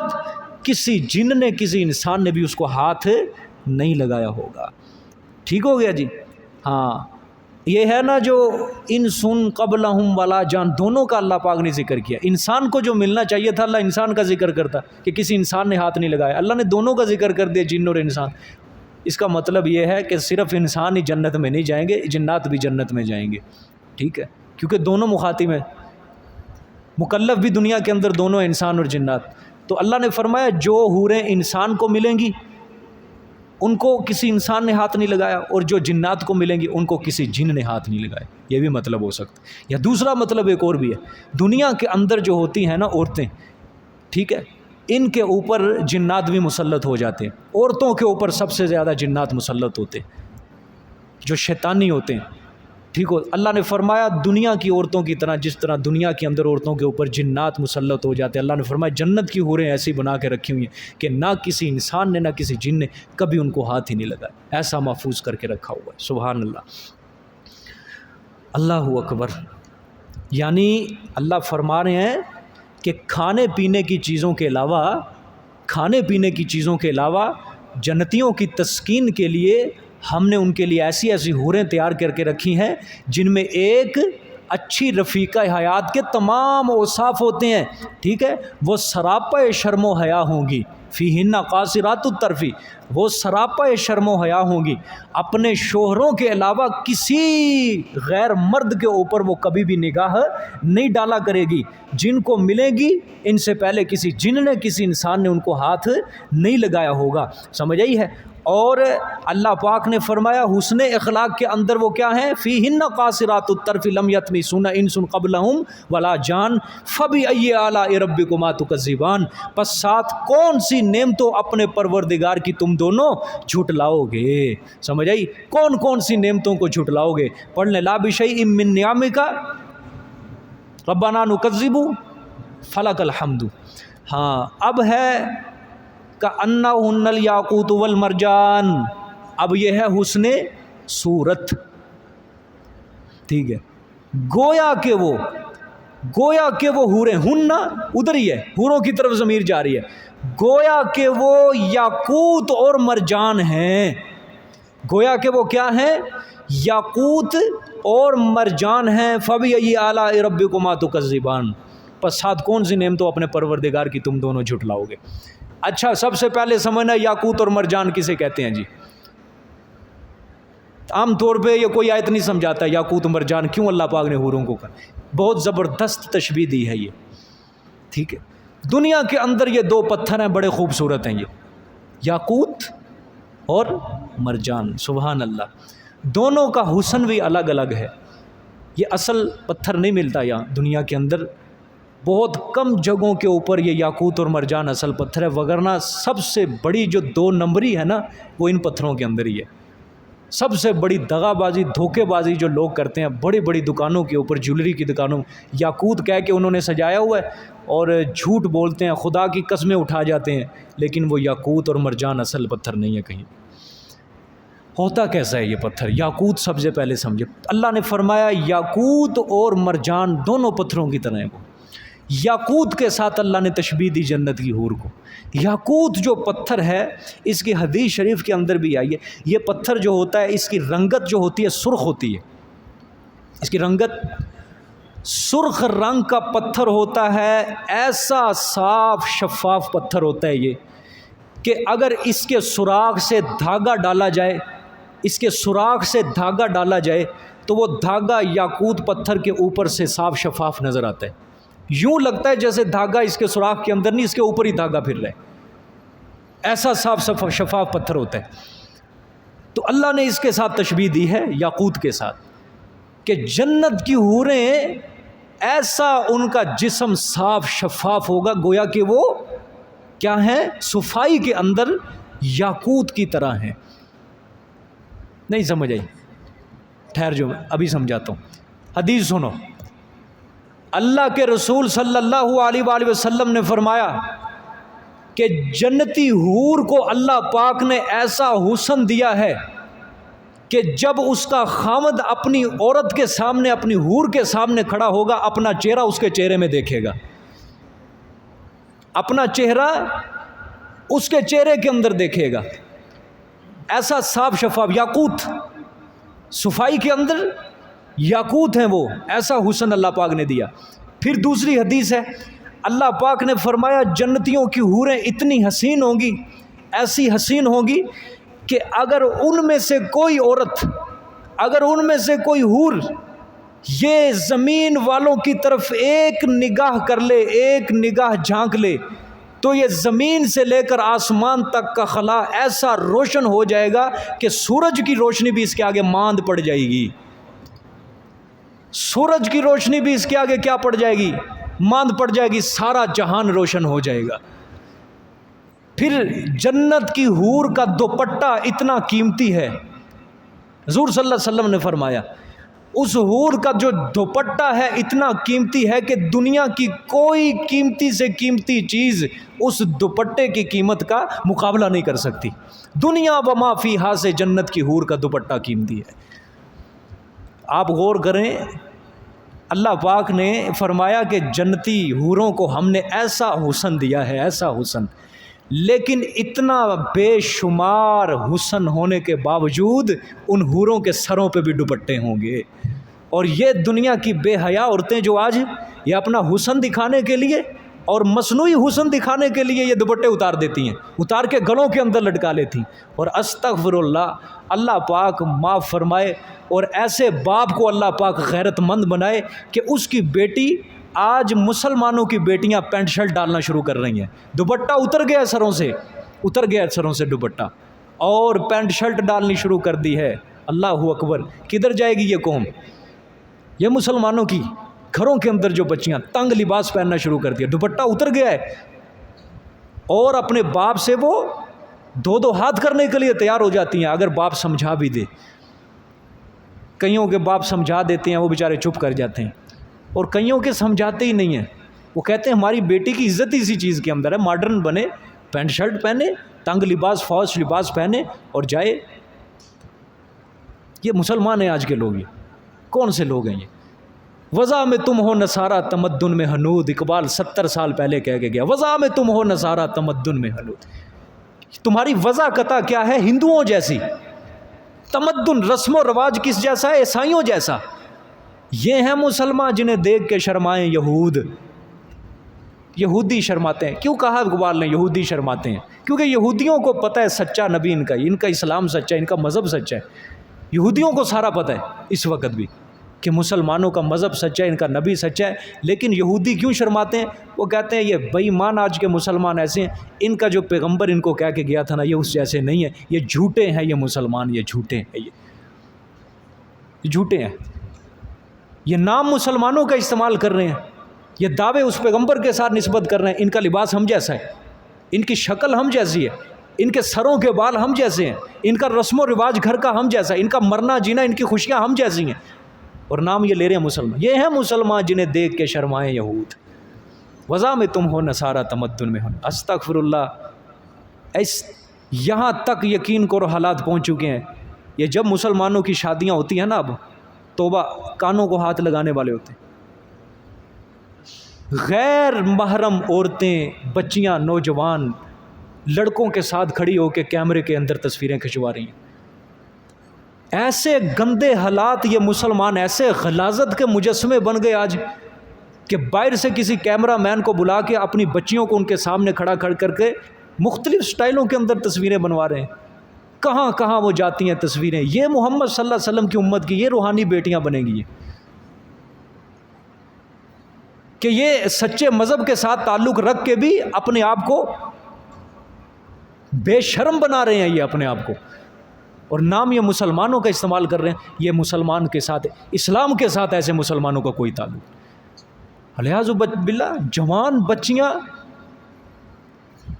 Speaker 1: کسی جن نے، کسی انسان نے بھی اس کو ہاتھ نہیں لگایا ہوگا۔ ٹھیک ہو گیا جی؟ ہاں، یہ ہے نا جو انسن قبلہم ولا جان، دونوں کا اللہ پاک نے ذکر کیا۔ انسان کو جو ملنا چاہیے تھا اللہ انسان کا ذکر کرتا کہ کسی انسان نے ہاتھ نہیں لگایا، اللہ نے دونوں کا ذکر کر دیا، جن اور انسان۔ اس کا مطلب یہ ہے کہ صرف انسان ہی جنت میں نہیں جائیں گے، جنات بھی جنت میں جائیں گے۔ ٹھیک ہے، کیونکہ دونوں مخاطب ہیں، مکلف بھی دنیا کے اندر دونوں انسان اور جنات۔ تو اللہ نے فرمایا جو حوریں انسان کو ملیں گی ان کو کسی انسان نے ہاتھ نہیں لگایا، اور جو جنات کو ملیں گی ان کو کسی جن نے ہاتھ نہیں لگایا۔ یہ بھی مطلب ہو سکتا ہے۔ یا دوسرا مطلب ایک اور بھی ہے، دنیا کے اندر جو ہوتی ہیں نا عورتیں، ٹھیک ہے، ان کے اوپر جنات بھی مسلط ہو جاتے ہیں۔ عورتوں کے اوپر سب سے زیادہ جنات مسلط ہوتے ہیں جو شیطانی ہوتے ہیں۔ ٹھیک ہو، اللہ نے فرمایا دنیا کی عورتوں کی طرح، جس طرح دنیا کے اندر عورتوں کے اوپر جنات مسلط ہو جاتے ہیں، اللہ نے فرمایا جنت کی حوریں ایسی بنا کے رکھی ہوئی ہیں کہ نہ کسی انسان نے، نہ کسی جن نے کبھی ان کو ہاتھ ہی نہیں لگایا، ایسا محفوظ کر کے رکھا ہوا ہے۔ سبحان اللہ، اللہ اکبر۔ یعنی اللہ فرما رہے ہیں کہ کھانے پینے کی چیزوں کے علاوہ جنتیوں کی تسکین کے لیے ہم نے ان کے لیے ایسی ایسی حوریں تیار کر کے رکھی ہیں جن میں ایک اچھی رفیقہ حیات کے تمام اوصاف ہوتے ہیں۔ ٹھیک ہے، وہ سراپا شرم و حیا ہوں گی، فیہن قاصرات الطرف، وہ سراپا شرم و حیا ہوں گی، اپنے شوہروں کے علاوہ کسی غیر مرد کے اوپر وہ کبھی بھی نگاہ نہیں ڈالا کرے گی۔ جن کو ملے گی ان سے پہلے کسی جن نے، کسی انسان نے ان کو ہاتھ نہیں لگایا ہوگا۔ سمجھ آئی ہے؟ اور اللہ پاک نے فرمایا حسن اخلاق کے اندر وہ کیا ہیں؟ فیہن قاصرات الطرف لم یطمثہن انس قبلہم ولا جان فبأی آلاء ربکما تکذبان، پس ساتھ کون سی نعمتوں اپنے پروردگار کی تم دونوں جھٹلاؤ گے۔ سمجھ آئی؟ کون کون سی نعمتوں کو جھٹلاؤ گے؟ پڑھ لیں، لا بشیء من نعمک ربنا نکذب فلک الحمد۔ ہاں، اب ہے کأنہن الیاقوت والمرجان، اب یہ ہے حسن صورت۔ ٹھیک ہے، گویا کہ وہ حوریں، ہن ادھر ہی ہے، حوروں کی طرف ضمیر جا رہی ہے، گویا کہ وہ یاقوت اور مرجان ہیں۔ گویا کہ وہ کیا ہیں؟ یاقوت اور مرجان ہیں۔ فبأی آلاء ربکما تکذبان، پس ساتھ کون سی نعمتوں اپنے پروردگار کی تم دونوں جھٹلاؤ گے۔ اچھا، سب سے پہلے سمجھنا یاقوت اور مرجان کسے کہتے ہیں جی؟ عام طور پہ یہ کوئی آیت نہیں سمجھاتا یاقوت مرجان کیوں اللہ پاک نے حوروں کو کہا، بہت زبردست تشبیہ دی ہے یہ۔ ٹھیک ہے، دنیا کے اندر یہ دو پتھر ہیں بڑے خوبصورت ہیں، یہ یاقوت اور مرجان، سبحان اللہ، دونوں کا حسن بھی الگ الگ ہے۔ یہ اصل پتھر نہیں ملتا یہاں دنیا کے اندر، بہت کم جگہوں کے اوپر یہ یاقوت اور مرجان اصل پتھر ہے، وگرنہ سب سے بڑی جو 2 نمبری ہے نا وہ ان پتھروں کے اندر ہی ہے۔ سب سے بڑی دغا بازی، دھوکے بازی جو لوگ کرتے ہیں بڑی بڑی دکانوں کے اوپر، جیولری کی دکانوں، یاقوت کہہ کے انہوں نے سجایا ہوا ہے اور جھوٹ بولتے ہیں، خدا کی قسمیں اٹھا جاتے ہیں، لیکن وہ یاقوت اور مرجان اصل پتھر نہیں ہے کہیں۔ ہوتا کیسا ہے یہ پتھر؟ یاقوت سب سے پہلے سمجھے، اللہ نے فرمایا یاقوت اور مرجان دونوں پتھروں کی طرح ہیں وہ۔ یاقوت کے ساتھ اللہ نے تشبیہ دی جنت کی حور کو۔ یاقوت جو پتھر ہے، اس کی حدیث شریف کے اندر بھی آئی ہے، یہ پتھر جو ہوتا ہے اس کی رنگت جو ہوتی ہے سرخ ہوتی ہے، اس کی رنگت سرخ رنگ کا پتھر ہوتا ہے، ایسا صاف شفاف پتھر ہوتا ہے یہ کہ اگر اس کے سوراخ سے دھاگا ڈالا جائے، اس کے سوراخ سے دھاگا ڈالا جائے تو وہ دھاگا یاقوت پتھر کے اوپر سے صاف شفاف نظر آتا ہے، یوں لگتا ہے جیسے دھاگا اس کے سوراخ کے اندر نہیں، اس کے اوپر ہی دھاگا پھر رہا ہے، ایسا صاف شفاف پتھر ہوتا ہے۔ تو اللہ نے اس کے ساتھ تشبیہ دی ہے یاقوت کے ساتھ کہ جنت کی حوریں ایسا ان کا جسم صاف شفاف ہوگا گویا کہ وہ کیا ہیں؟ صفائی کے اندر یاقوت کی طرح ہیں۔ نہیں سمجھ آئی؟ ٹھہر جو میں ابھی سمجھاتا ہوں، حدیث سنو۔ اللہ کے رسول صلی اللہ علیہ وآلہ وسلم نے فرمایا کہ جنتی حور کو اللہ پاک نے ایسا حسن دیا ہے کہ جب اس کا خامد اپنی عورت کے سامنے، اپنی حور کے سامنے کھڑا ہوگا، اپنا چہرہ اس کے چہرے میں دیکھے گا، اپنا چہرہ اس کے چہرے کے اندر دیکھے گا، ایسا صاف شفاف یاقوت، صفائی کے اندر یاقوت ہیں وہ، ایسا حسن اللہ پاک نے دیا۔ پھر دوسری حدیث ہے، اللہ پاک نے فرمایا جنتیوں کی حوریں اتنی حسین ہوں گی، ایسی حسین ہوں گی کہ اگر ان میں سے کوئی عورت، اگر ان میں سے کوئی حور یہ زمین والوں کی طرف ایک نگاہ کر لے، ایک نگاہ جھانک لے، تو یہ زمین سے لے کر آسمان تک کا خلا ایسا روشن ہو جائے گا کہ سورج کی روشنی بھی اس کے آگے ماند پڑ جائے گی، سورج کی روشنی بھی اس کے آگے کیا پڑ جائے گی؟ ماند پڑ جائے گی، سارا جہان روشن ہو جائے گا۔ پھر جنت کی حور کا دوپٹہ اتنا قیمتی ہے، حضور صلی اللہ علیہ وسلم نے فرمایا اس حور کا جو دوپٹہ ہے اتنا قیمتی ہے کہ دنیا کی کوئی قیمتی سے قیمتی چیز اس دوپٹے کی قیمت کا مقابلہ نہیں کر سکتی۔ دنیا و ما فیہا سے جنت کی حور کا دوپٹہ قیمتی ہے۔ آپ غور کریں، اللہ پاک نے فرمایا کہ جنتی حوروں کو ہم نے ایسا حسن دیا ہے، ایسا حسن، لیکن اتنا بے شمار حسن ہونے کے باوجود ان حوروں کے سروں پہ بھی دوپٹے ہوں گے۔ اور یہ دنیا کی بے حیا عورتیں جو آج یہ اپنا حسن دکھانے کے لیے اور مصنوعی حسن دکھانے کے لیے یہ دوپٹے اتار دیتی ہیں، اتار کے گلوں کے اندر لٹکا لیتی ہیں، اور استغفر اللہ، اللہ پاک معاف فرمائے، اور ایسے باپ کو اللہ پاک غیرت مند بنائے کہ اس کی بیٹی، آج مسلمانوں کی بیٹیاں پینٹ شرٹ ڈالنا شروع کر رہی ہیں، دوپٹہ اتر گیا سروں سے، اتر گیا سروں سے دوپٹہ، اور پینٹ شرٹ ڈالنی شروع کر دی ہے۔ اللہ اکبر! کدھر جائے گی یہ قوم؟ یہ مسلمانوں کی گھروں کے اندر جو بچیاں تنگ لباس پہننا شروع کر دیا، دوپٹہ اتر گیا ہے، اور اپنے باپ سے وہ دو ہاتھ کرنے کے لیے تیار ہو جاتی ہیں اگر باپ سمجھا بھی دے۔ کئیوں کے باپ سمجھا دیتے ہیں، وہ بیچارے چپ کر جاتے ہیں، اور کئیوں کے سمجھاتے ہی نہیں ہیں، وہ کہتے ہیں ہماری بیٹی کی عزت اسی چیز کے اندر ہے، ماڈرن بنے، پینٹ شرٹ پہنے، تنگ لباس، فوش لباس پہنے اور جائے۔ یہ مسلمان ہیں آج کے لوگ، یہ کون سے لوگ ہیں؟ یہ وضع میں تم ہو نصارہ تمدن میں حنود، اقبال 70 سال پہلے کہہ کے گیا، وضع میں تم ہو نصارہ تمدن میں حنود، تمہاری وضع قطع کیا ہے؟ ہندوؤں جیسی، تمدن رسم و رواج کس جیسا ہے؟ عیسائیوں جیسا۔ یہ ہیں مسلمان جنہیں دیکھ کے شرمائیں یہود، یہودی شرماتے ہیں۔ کیوں کہا اقبال نے یہودی شرماتے ہیں؟ کیونکہ یہودیوں کو پتہ ہے سچا نبی ان کا اسلام سچا ہے، ان کا مذہب سچا ہے، یہودیوں کو سارا پتہ ہے اس وقت بھی، کہ مسلمانوں کا مذہب سچا ہے، ان کا نبی سچا ہے، لیکن یہودی کیوں شرماتے ہیں؟ وہ کہتے ہیں یہ بے ایمان آج کے مسلمان ایسے ہیں، ان کا جو پیغمبر ان کو کہہ کے گیا تھا نا یہ اس جیسے نہیں ہے، یہ جھوٹے ہیں، یہ مسلمان یہ جھوٹے ہیں، یہ جھوٹے ہیں، یہ نام مسلمانوں کا استعمال کر رہے ہیں، یہ دعوے اس پیغمبر کے ساتھ نسبت کر رہے ہیں، ان کا لباس ہم جیسا ہے، ان کی شکل ہم جیسی ہے، ان کے سروں کے بال ہم جیسے ہیں، ان کا رسم و رواج گھر کا ہم جیسا ہے، ان کا مرنا جینا، ان کی خوشیاں ہم جیسی ہیں، اور نام یہ لے رہے ہیں مسلمان۔ یہ ہیں مسلمان جنہیں دیکھ کے شرمائیں یہود، وضع میں تم ہو نصارہ تمدن میں ہو۔ استغفر اللہ، یہاں تک یقین کرو حالات پہنچ چکے ہیں، یہ جب مسلمانوں کی شادیاں ہوتی ہیں نا، اب توبہ، کانوں کو ہاتھ لگانے والے ہوتے ہیں، غیر محرم عورتیں، بچیاں، نوجوان لڑکوں کے ساتھ کھڑی ہو کے کیمرے کے اندر تصویریں کھنچوا رہی ہیں۔ ایسے گندے حالات، یہ مسلمان ایسے غلاظت کے مجسمے بن گئے آج کہ باہر سے کسی کیمرہ مین کو بلا کے اپنی بچیوں کو ان کے سامنے کھڑا کر کے مختلف سٹائلوں کے اندر تصویریں بنوا رہے ہیں۔ کہاں کہاں وہ جاتی ہیں تصویریں، یہ محمد صلی اللہ علیہ وسلم کی امت کی یہ روحانی بیٹیاں بنیں گی، کہ یہ سچے مذہب کے ساتھ تعلق رکھ کے بھی اپنے آپ کو بے شرم بنا رہے ہیں، یہ اپنے آپ کو، اور نام یہ مسلمانوں کا استعمال کر رہے ہیں۔ یہ مسلمان کے ساتھ، اسلام کے ساتھ ایسے مسلمانوں کا کوئی تعلق۔ الیاذ باللہ، جوان بچیاں،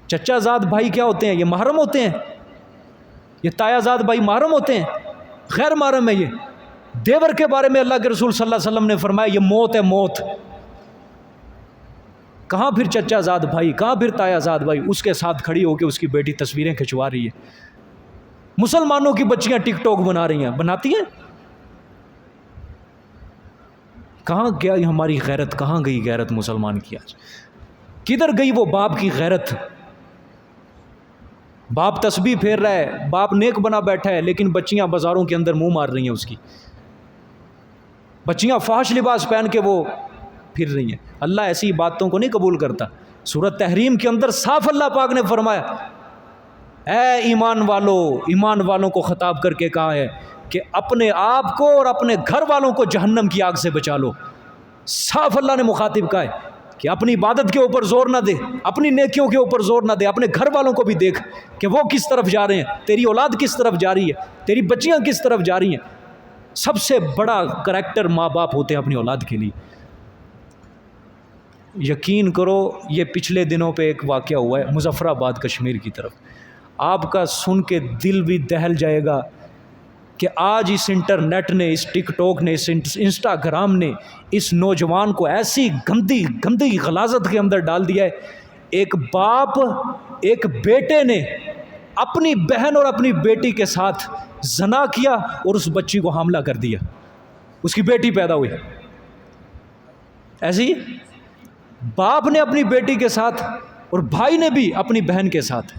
Speaker 1: چچا زاد بھائی کیا ہوتے ہیں؟ یہ محرم ہوتے ہیں؟ یہ تایا زاد بھائی محرم ہوتے ہیں؟ غیر محرم ہے۔ یہ دیور کے بارے میں اللہ کے رسول صلی اللہ علیہ وسلم نے فرمایا یہ موت ہے، موت۔ کہاں پھر چچا زاد بھائی، کہاں پھر تایا زاد بھائی؟ اس کے ساتھ کھڑی ہو کے اس کی بیٹی تصویریں کھنچوا رہی ہے۔ مسلمانوں کی بچیاں ٹک ٹاک بنا رہی ہیں، بناتی ہیں۔ کہاں گیا ہماری غیرت؟ کہاں گئی غیرت مسلمان کی آج؟ کدھر گئی وہ باپ کی غیرت؟ باپ تسبیح پھیر رہا ہے، باپ نیک بنا بیٹھا ہے، لیکن بچیاں بازاروں کے اندر منہ مار رہی ہیں اس کی، بچیاں فحش لباس پہن کے وہ پھر رہی ہیں۔ اللہ ایسی باتوں کو نہیں قبول کرتا۔ سورۃ تحریم کے اندر صاف اللہ پاک نے فرمایا، اے ایمان والوں کو خطاب کر کے کہا ہے کہ اپنے آپ کو اور اپنے گھر والوں کو جہنم کی آگ سے بچا لو۔ صاف اللہ نے مخاطب کہا ہے کہ اپنی عبادت کے اوپر زور نہ دے، اپنی نیکیوں کے اوپر زور نہ دے، اپنے گھر والوں کو بھی دیکھ کہ وہ کس طرف جا رہے ہیں، تیری اولاد کس طرف جا رہی ہے، تیری بچیاں کس طرف جا رہی ہیں۔ سب سے بڑا کریکٹر ماں باپ ہوتے ہیں اپنی اولاد کے لیے۔ یقین کرو، یہ پچھلے دنوں پہ ایک واقعہ ہوا ہے مظفر آباد کشمیر کی طرف، آپ کا سن کے دل بھی دہل جائے گا کہ آج اس انٹرنیٹ نے، اس ٹک ٹاک نے، اس انسٹاگرام نے اس نوجوان کو ایسی گندی غلاظت کے اندر ڈال دیا ہے۔ ایک باپ، ایک بیٹے نے اپنی بہن اور اپنی بیٹی کے ساتھ زنا کیا اور اس بچی کو حاملہ کر دیا، اس کی بیٹی پیدا ہوئی۔ ایسی باپ نے اپنی بیٹی کے ساتھ اور بھائی نے بھی اپنی بہن کے ساتھ،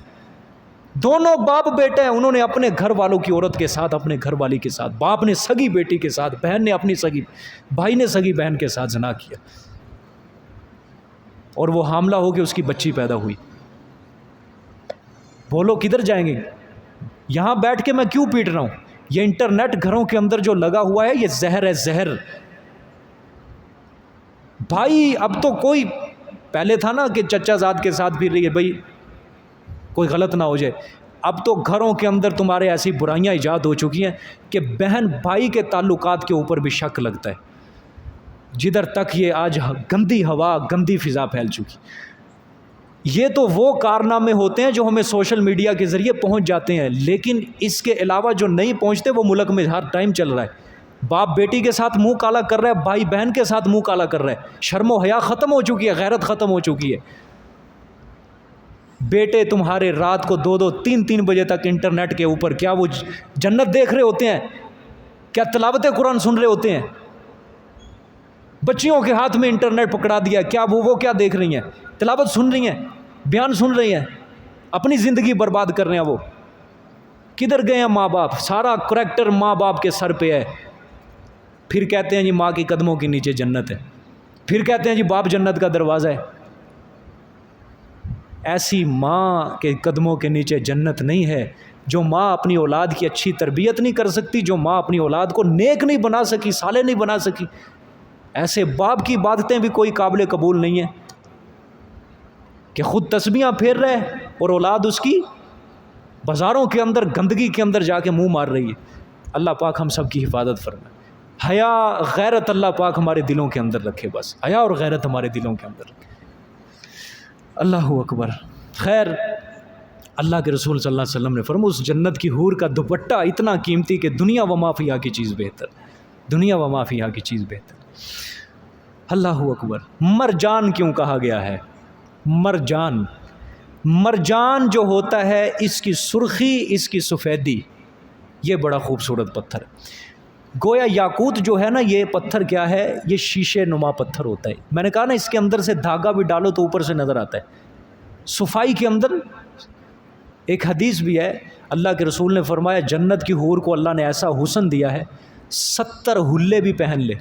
Speaker 1: دونوں باپ بیٹے ہیں، انہوں نے اپنے گھر والوں کی عورت کے ساتھ، اپنے گھر والی کے ساتھ، باپ نے سگی بیٹی کے ساتھ، بہن نے اپنی سگی، بھائی نے سگی بہن کے ساتھ زنا کیا، اور وہ حاملہ ہو کے اس کی بچی پیدا ہوئی۔ بولو کدھر جائیں گے؟ یہاں بیٹھ کے میں کیوں پیٹ رہا ہوں؟ یہ انٹرنیٹ گھروں کے اندر جو لگا ہوا ہے یہ زہر ہے، زہر۔ بھائی اب تو کوئی، پہلے تھا نا کہ چچا زاد کے ساتھ پھر رہی ہے بھائی کوئی غلط نہ ہو جائے، اب تو گھروں کے اندر تمہارے ایسی برائیاں ایجاد ہو چکی ہیں کہ بہن بھائی کے تعلقات کے اوپر بھی شک لگتا ہے۔ جدھر تک یہ آج گندی ہوا، گندی فضا پھیل چکی۔ یہ تو وہ کارنامے ہوتے ہیں جو ہمیں سوشل میڈیا کے ذریعے پہنچ جاتے ہیں، لیکن اس کے علاوہ جو نہیں پہنچتے وہ ملک میں ہر ٹائم چل رہا ہے۔ باپ بیٹی کے ساتھ منہ کالا کر رہا ہے، بھائی بہن کے ساتھ منہ کالا کر رہا ہے، شرم و حیا ختم ہو چکی ہے، غیرت ختم ہو چکی ہے۔ بیٹے تمہارے رات کو 2-2 3-3 بجے تک انٹرنیٹ کے اوپر کیا وہ جنت دیکھ رہے ہوتے ہیں؟ کیا تلاوت قرآن سن رہے ہوتے ہیں؟ بچیوں کے ہاتھ میں انٹرنیٹ پکڑا دیا، کیا وہ کیا دیکھ رہی ہیں؟ تلاوت سن رہی ہیں، بیان سن رہی ہیں، اپنی زندگی برباد کر رہے ہیں۔ وہ کدھر گئے ہیں ماں باپ؟ سارا کریکٹر ماں باپ کے سر پہ ہے۔ پھر کہتے ہیں جی ماں کے قدموں کے نیچے جنت ہے، پھر کہتے ہیں جی باپ جنت کا دروازہ ہے۔ ایسی ماں کے قدموں کے نیچے جنت نہیں ہے، جو ماں اپنی اولاد کی اچھی تربیت نہیں کر سکتی، جو ماں اپنی اولاد کو نیک نہیں بنا سکی، صالح نہیں بنا سکی، ایسے باپ کی عبادتیں بھی کوئی قابل قبول نہیں ہیں کہ خود تسبیحاں پھیر رہے اور اولاد اس کی بازاروں کے اندر گندگی کے اندر جا کے منہ مار رہی ہے۔ اللہ پاک ہم سب کی حفاظت فرمائے۔ حیا غیرت اللہ پاک ہمارے دلوں کے اندر رکھے، بس حیا اور غیرت ہمارے دلوں کے اندر رکھے۔ اللہ اکبر۔ خیر، اللہ کے رسول صلی اللہ علیہ وسلم نے فرمایا اس جنت کی حور کا دوپٹہ اتنا قیمتی کہ دنیا و ما فیہا کی چیز بہتر، دنیا و ما فیہا کی چیز بہتر۔ اللہ اکبر۔ مرجان کیوں کہا گیا ہے؟ مرجان، مرجان جو ہوتا ہے اس کی سرخی، اس کی سفیدی، یہ بڑا خوبصورت پتھر ہے۔ گویا یاقوت جو ہے نا، یہ پتھر کیا ہے؟ یہ شیشے نما پتھر ہوتا ہے۔ میں نے کہا نا اس کے اندر سے دھاگا بھی ڈالو تو اوپر سے نظر آتا ہے۔ صفائی کے اندر ایک حدیث بھی ہے، اللہ کے رسول نے فرمایا جنت کی حور کو اللہ نے ایسا حسن دیا ہے 70 حلے بھی پہن لے،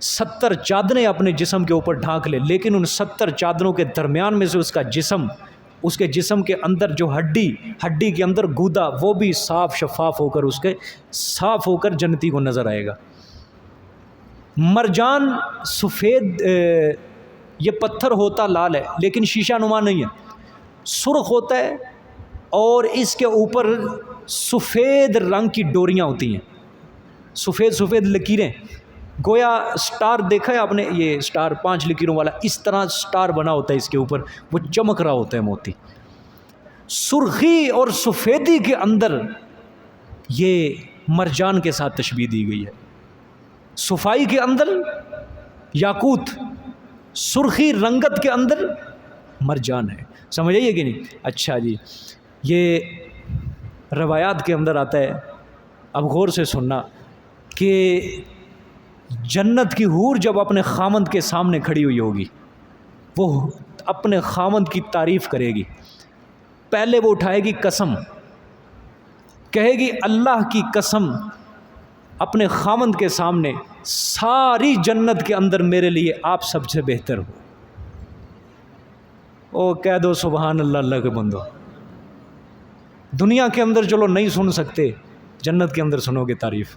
Speaker 1: 70 چادریں اپنے جسم کے اوپر ڈھانک لے، لیکن ان 70 چادروں کے درمیان میں سے اس کا جسم، اس کے جسم کے اندر جو ہڈی کے اندر گودا، وہ بھی صاف شفاف ہو کر اس کے صاف ہو کر جنتی کو نظر آئے گا۔ مرجان سفید، یہ پتھر ہوتا لال ہے لیکن شیشہ نما نہیں ہے، سرخ ہوتا ہے اور اس کے اوپر سفید رنگ کی ڈوریاں ہوتی ہیں، سفید سفید لکیریں، گویا سٹار دیکھا ہے آپ نے، یہ سٹار 5 لکیروں والا، اس طرح سٹار بنا ہوتا ہے اس کے اوپر، وہ چمک رہا ہوتا ہے موتی۔ سرخی اور سفیدی کے اندر یہ مرجان کے ساتھ تشبیہ دی گئی ہے۔ صفائی کے اندر یاقوت، سرخی رنگت کے اندر مرجان ہے۔ سمجھ آئیے کہ نہیں؟ اچھا جی، یہ روایات کے اندر آتا ہے، اب غور سے سننا، کہ جنت کی حور جب اپنے خامند کے سامنے کھڑی ہوئی ہوگی، وہ اپنے خامند کی تعریف کرے گی۔ پہلے وہ اٹھائے گی قسم، کہے گی اللہ کی قسم، اپنے خامند کے سامنے، ساری جنت کے اندر میرے لیے آپ سب سے بہتر ہو۔ او کہہ دو سبحان اللہ، اللہ کے بندو۔ دنیا کے اندر چلو نہیں سن سکتے، جنت کے اندر سنو گے تعریف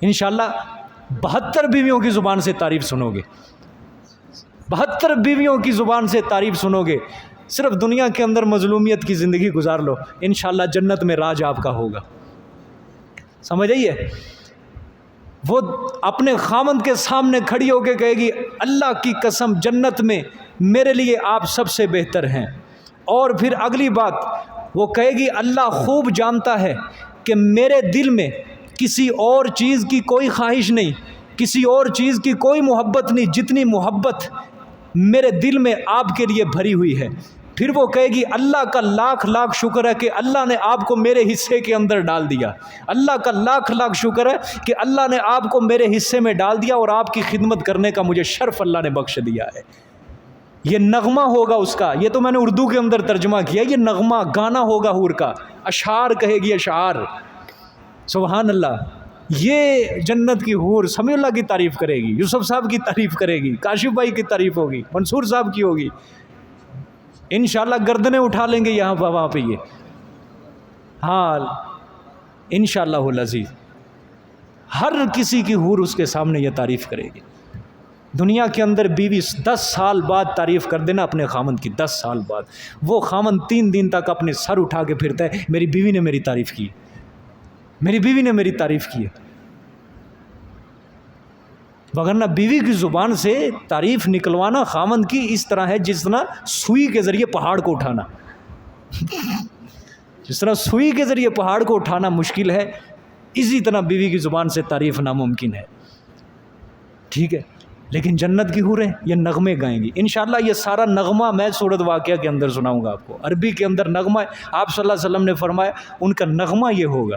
Speaker 1: انشاءاللہ۔ 72 بیویوں کی زبان سے تعریف سنو گے، 72 بیویوں کی زبان سے تعریف سنو گے۔ صرف دنیا کے اندر مظلومیت کی زندگی گزار لو، انشاءاللہ جنت میں راج آپ کا ہوگا۔ سمجھ آئیے؟ وہ اپنے خامند کے سامنے کھڑی ہو کے کہے گی اللہ کی قسم جنت میں میرے لیے آپ سب سے بہتر ہیں۔ اور پھر اگلی بات وہ کہے گی اللہ خوب جانتا ہے کہ میرے دل میں کسی اور چیز کی کوئی خواہش نہیں، کسی اور چیز کی کوئی محبت نہیں، جتنی محبت میرے دل میں آپ کے لیے بھری ہوئی ہے۔ پھر وہ کہے گی اللہ کا لاکھ لاکھ شکر ہے کہ اللہ نے آپ کو میرے حصے کے اندر ڈال دیا، اللہ کا لاکھ لاکھ شکر ہے کہ اللہ نے آپ کو میرے حصے میں ڈال دیا اور آپ کی خدمت کرنے کا مجھے شرف اللہ نے بخش دیا ہے۔ یہ نغمہ ہوگا اس کا، یہ تو میں نے اردو کے اندر ترجمہ کیا، یہ نغمہ گانا ہوگا حور کا، اشعار کہے گی، اشعار، سبحان اللہ۔ یہ جنت کی حور سمیع اللہ کی تعریف کرے گی، یوسف صاحب کی تعریف کرے گی، کاشف بھائی کی تعریف ہوگی، منصور صاحب کی ہوگی، انشاءاللہ گردنیں اٹھا لیں گے یہاں وہاں پہ یہ، ہاں انشاءاللہ العزیز ہر کسی کی حور اس کے سامنے یہ تعریف کرے گی۔ دنیا کے اندر بیوی 10 سال بعد تعریف کر دینا اپنے خامند کی، 10 سال بعد وہ خامند 3 دن تک اپنے سر اٹھا کے پھرتا ہے، میری بیوی نے میری تعریف کی، میری بیوی نے میری تعریف کی ہے۔ وگرنہ بیوی کی زبان سے تعریف نکلوانا خامند کی اس طرح ہے جس طرح سوئی کے ذریعے پہاڑ کو اٹھانا، جس طرح سوئی کے ذریعے پہاڑ کو اٹھانا مشکل ہے، اسی طرح بیوی کی زبان سے تعریف ناممکن ہے۔ ٹھیک ہے، لیکن جنت کی حوریں یہ نغمے گائیں گی انشاءاللہ۔ یہ سارا نغمہ میں سورۃ واقعہ کے اندر سناؤں گا آپ کو، عربی کے اندر نغمہ ہے، آپ صلی اللہ علیہ وسلم نے فرمایا ان کا نغمہ یہ ہوگا،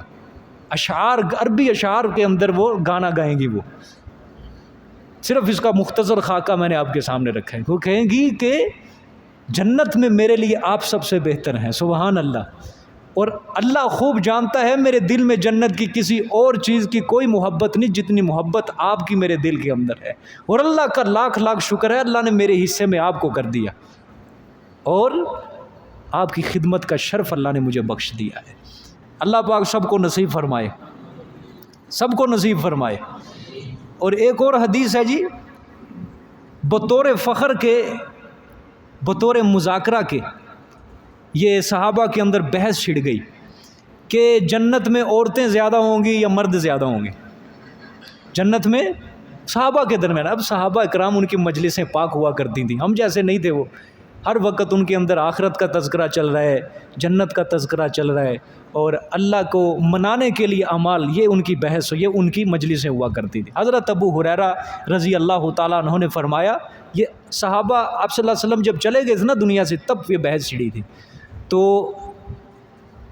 Speaker 1: اشعار، عربی اشعار کے اندر وہ گانا گائیں گی۔ وہ صرف اس کا مختصر خاکہ میں نے آپ کے سامنے رکھا ہے۔ وہ کہیں گی کہ جنت میں میرے لیے آپ سب سے بہتر ہیں، سبحان اللہ، اور اللہ خوب جانتا ہے میرے دل میں جنت کی کسی اور چیز کی کوئی محبت نہیں جتنی محبت آپ کی میرے دل کے اندر ہے، اور اللہ کا لاکھ لاکھ شکر ہے اللہ نے میرے حصے میں آپ کو کر دیا۔ اور آپ کی خدمت کا شرف اللہ نے مجھے بخش دیا ہے۔ اللہ پاک سب کو نصیب فرمائے، سب کو نصیب فرمائے۔ اور ایک اور حدیث ہے جی، بطور فخر کے، بطور مذاکرہ کے، یہ صحابہ کے اندر بحث چھڑ گئی کہ جنت میں عورتیں زیادہ ہوں گی یا مرد زیادہ ہوں گے؟ جنت میں صحابہ کے درمیان، اب صحابہ اکرام ان کی مجلسیں پاک ہوا کرتی تھیں، ہم جیسے نہیں تھے وہ، ہر وقت ان کے اندر آخرت کا تذکرہ چل رہا ہے، جنت کا تذکرہ چل رہا ہے، اور اللہ کو منانے کے لیے اعمال، یہ ان کی بحث، یہ ان کی مجلسیں ہوا کرتی تھی۔ حضرت ابو ہریرہ رضی اللہ تعالیٰ عنہ نے فرمایا، یہ صحابہ آپ صلی اللہ علیہ وسلم جب چلے گئے تھے نا دنیا سے، تب یہ بحث چھڑی تھی۔ تو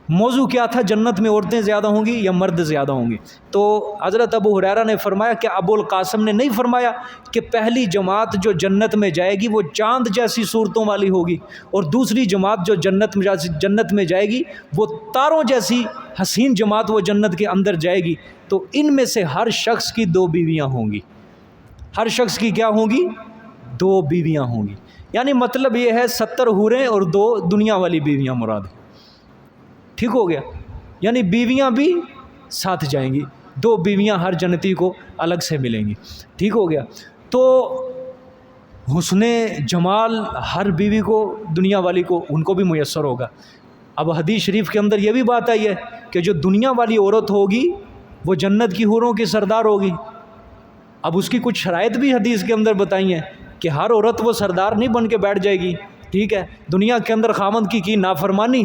Speaker 1: موضوع کیا تھا؟ جنت میں عورتیں زیادہ ہوں گی یا مرد زیادہ ہوں گے؟ تو حضرت ابو ہریرہ نے فرمایا کہ ابو القاسم نے نہیں فرمایا کہ پہلی جماعت جو جنت میں جائے گی وہ چاند جیسی صورتوں والی ہوگی، اور دوسری جماعت جو جنت میں جائے گی وہ تاروں جیسی حسین جماعت وہ جنت کے اندر جائے گی۔ تو ان میں سے ہر شخص کی 2 بیویاں ہوں گی، ہر شخص کی کیا ہوں گی؟ 2 بیویاں ہوں گی۔ یعنی مطلب یہ ہے 70 حوریں اور 2 دنیا والی بیویاں مراد ہیں۔ ٹھیک ہو گیا؟ یعنی بیویاں بھی ساتھ جائیں گی، 2 بیویاں ہر جنتی کو الگ سے ملیں گی۔ ٹھیک ہو گیا؟ تو حسن جمال ہر بیوی کو، دنیا والی کو، ان کو بھی میسر ہوگا۔ اب حدیث شریف کے اندر یہ بھی بات آئی ہے کہ جو دنیا والی عورت ہوگی وہ جنت کی حوروں کی سردار ہوگی۔ اب اس کی کچھ شرائط بھی حدیث کے اندر بتائی ہیں کہ ہر عورت وہ سردار نہیں بن کے بیٹھ جائے گی۔ ٹھیک ہے؟ دنیا کے اندر خامند کی نافرمانی،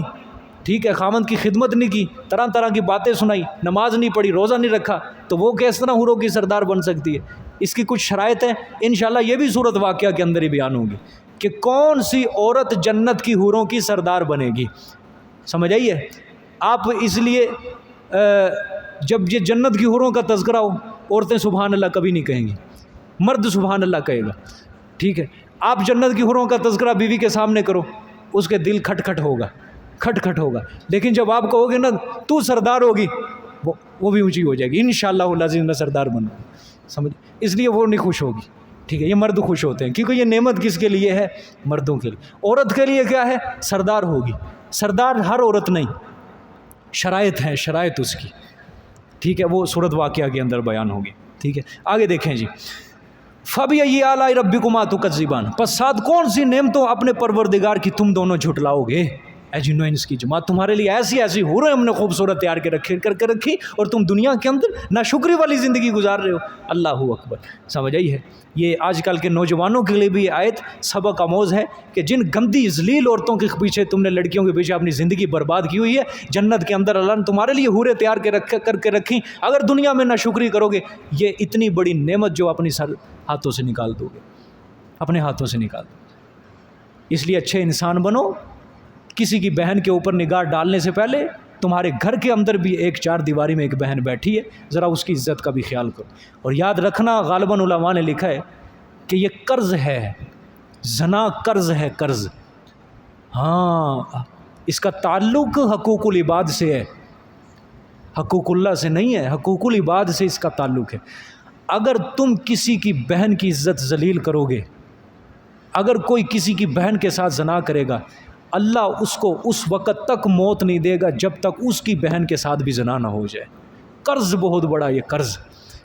Speaker 1: ٹھیک ہے، خامند کی خدمت نہیں کی، طرح طرح کی باتیں سنائی، نماز نہیں پڑھی، روزہ نہیں رکھا، تو وہ کس طرح حوروں کی سردار بن سکتی ہے؟ اس کی کچھ شرائط ہیں، انشاءاللہ یہ بھی صورت واقعہ کے اندر ہی بیان ہوگی کہ کون سی عورت جنت کی حوروں کی سردار بنے گی۔ سمجھ آئیے؟ آپ اس لیے جب یہ جنت کی حوروں کا تذکرہ ہو، عورتیں سبحان اللہ کبھی نہیں کہیں گی، مرد سبحان اللہ کہے گا۔ ٹھیک ہے؟ آپ جنت کی حوروں کا تذکرہ بیوی کے سامنے کرو، اس کے دل کھٹ کھٹ ہوگا، کھٹ کھٹ ہوگا، لیکن جب آپ کہو گے نا تو سردار ہوگی، وہ بھی اونچی ہو جائے گی، انشاءاللہ العزیز میں سردار بنوں، سمجھ؟ اس لیے وہ نہیں خوش ہوگی۔ ٹھیک ہے؟ یہ مرد خوش ہوتے ہیں کیونکہ یہ نعمت کس کے لیے ہے؟ مردوں کے لیے۔ عورت کے لیے کیا ہے؟ سردار ہوگی۔ سردار ہر عورت نہیں، شرائط ہیں، شرائط اس کی۔ ٹھیک ہے؟ وہ صورت واقعہ کے اندر بیان ہوگی۔ ٹھیک ہے؟ آگے دیکھیں جی، فَبِأَيِّ آلَاءِ رَبِّكُمَا تُكَذِّبَانِ، پس ساتھ کون سی نعمتوں اپنے پروردگار کی تم دونوں جھٹلاؤ گے؟ اے جنوں انس کی جماعت، تمہارے لیے ایسی ایسی حوریں ہم نے خوبصورت تیار کر کے رکھی اور تم دنیا کے اندر ناشکری والی زندگی گزار رہے ہو۔ اللہ اکبر۔ سمجھ آئی ہے؟ یہ آج کل کے نوجوانوں کے لیے بھی آیت سبق آموز ہے کہ جن گندی ذلیل عورتوں کے پیچھے تم نے، لڑکیوں کے پیچھے اپنی زندگی برباد کی ہوئی ہے، جنت کے اندر اللہ نے تمہارے لیے حوریں تیار کر کے رکھی، اگر دنیا میں ناشکری کرو گے، یہ اتنی بڑی نعمت جو اپنی سر ہاتھوں سے نکال دو گے، اپنے ہاتھوں سے نکال دو۔ اس لیے اچھے انسان بنو، کسی کی بہن کے اوپر نگاہ ڈالنے سے پہلے تمہارے گھر کے اندر بھی ایک 4 دیواری میں ایک بہن بیٹھی ہے، ذرا اس کی عزت کا بھی خیال کرو۔ اور یاد رکھنا، غالباً علماء نے لکھا ہے کہ یہ قرض ہے، زنا قرض ہے، قرض۔ ہاں، اس کا تعلق حقوق العباد سے ہے، حقوق اللہ سے نہیں ہے، حقوق العباد سے اس کا تعلق ہے۔ اگر تم کسی کی بہن کی عزت ذلیل کرو گے، اگر کوئی کسی کی بہن کے ساتھ زنا کرے گا، اللہ اس کو اس وقت تک موت نہیں دے گا جب تک اس کی بہن کے ساتھ بھی زنا نہ ہو جائے۔ قرض بہت بڑا، یہ قرض۔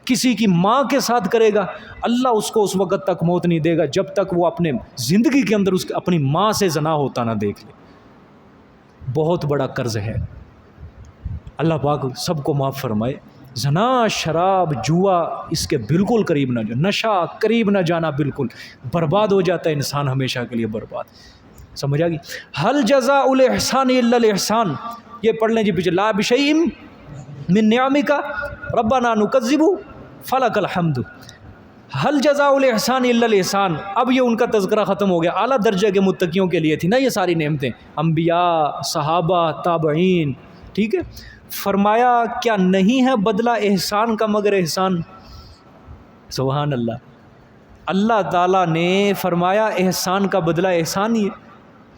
Speaker 1: کسی کی ماں کے ساتھ کرے گا، اللہ اس کو اس وقت تک موت نہیں دے گا جب تک وہ اپنے زندگی کے اندر اپنی ماں سے زنا ہوتا نہ دیکھ لے۔ بہت بڑا قرض ہے۔ اللہ پاک سب کو معاف فرمائے۔ زنا، شراب، جوا، اس کے بالکل قریب نہ جانا، نشہ قریب نہ جانا، بالکل برباد ہو جاتا ہے انسان، ہمیشہ کے لیے برباد۔ سمجھ آ گئی؟ حل جزاء الاحسان الا الاحسان، یہ پڑھ لیں جی پیچھے، لا بشیء من نعمک ربنا نکذب فلک الحمد، حل جزاء الاحسان الا الاحسان۔ اب یہ ان کا تذکرہ ختم ہو گیا، اعلیٰ درجے کے متقیوں کے لیے تھی نا یہ ساری نعمتیں، انبیاء، صحابہ، تابعین۔ ٹھیک ہے؟ فرمایا کیا نہیں ہے بدلہ احسان کا مگر احسان؟ سبحان اللہ۔ اللہ تعالیٰ نے فرمایا احسان کا بدلہ احسان ہی ہے۔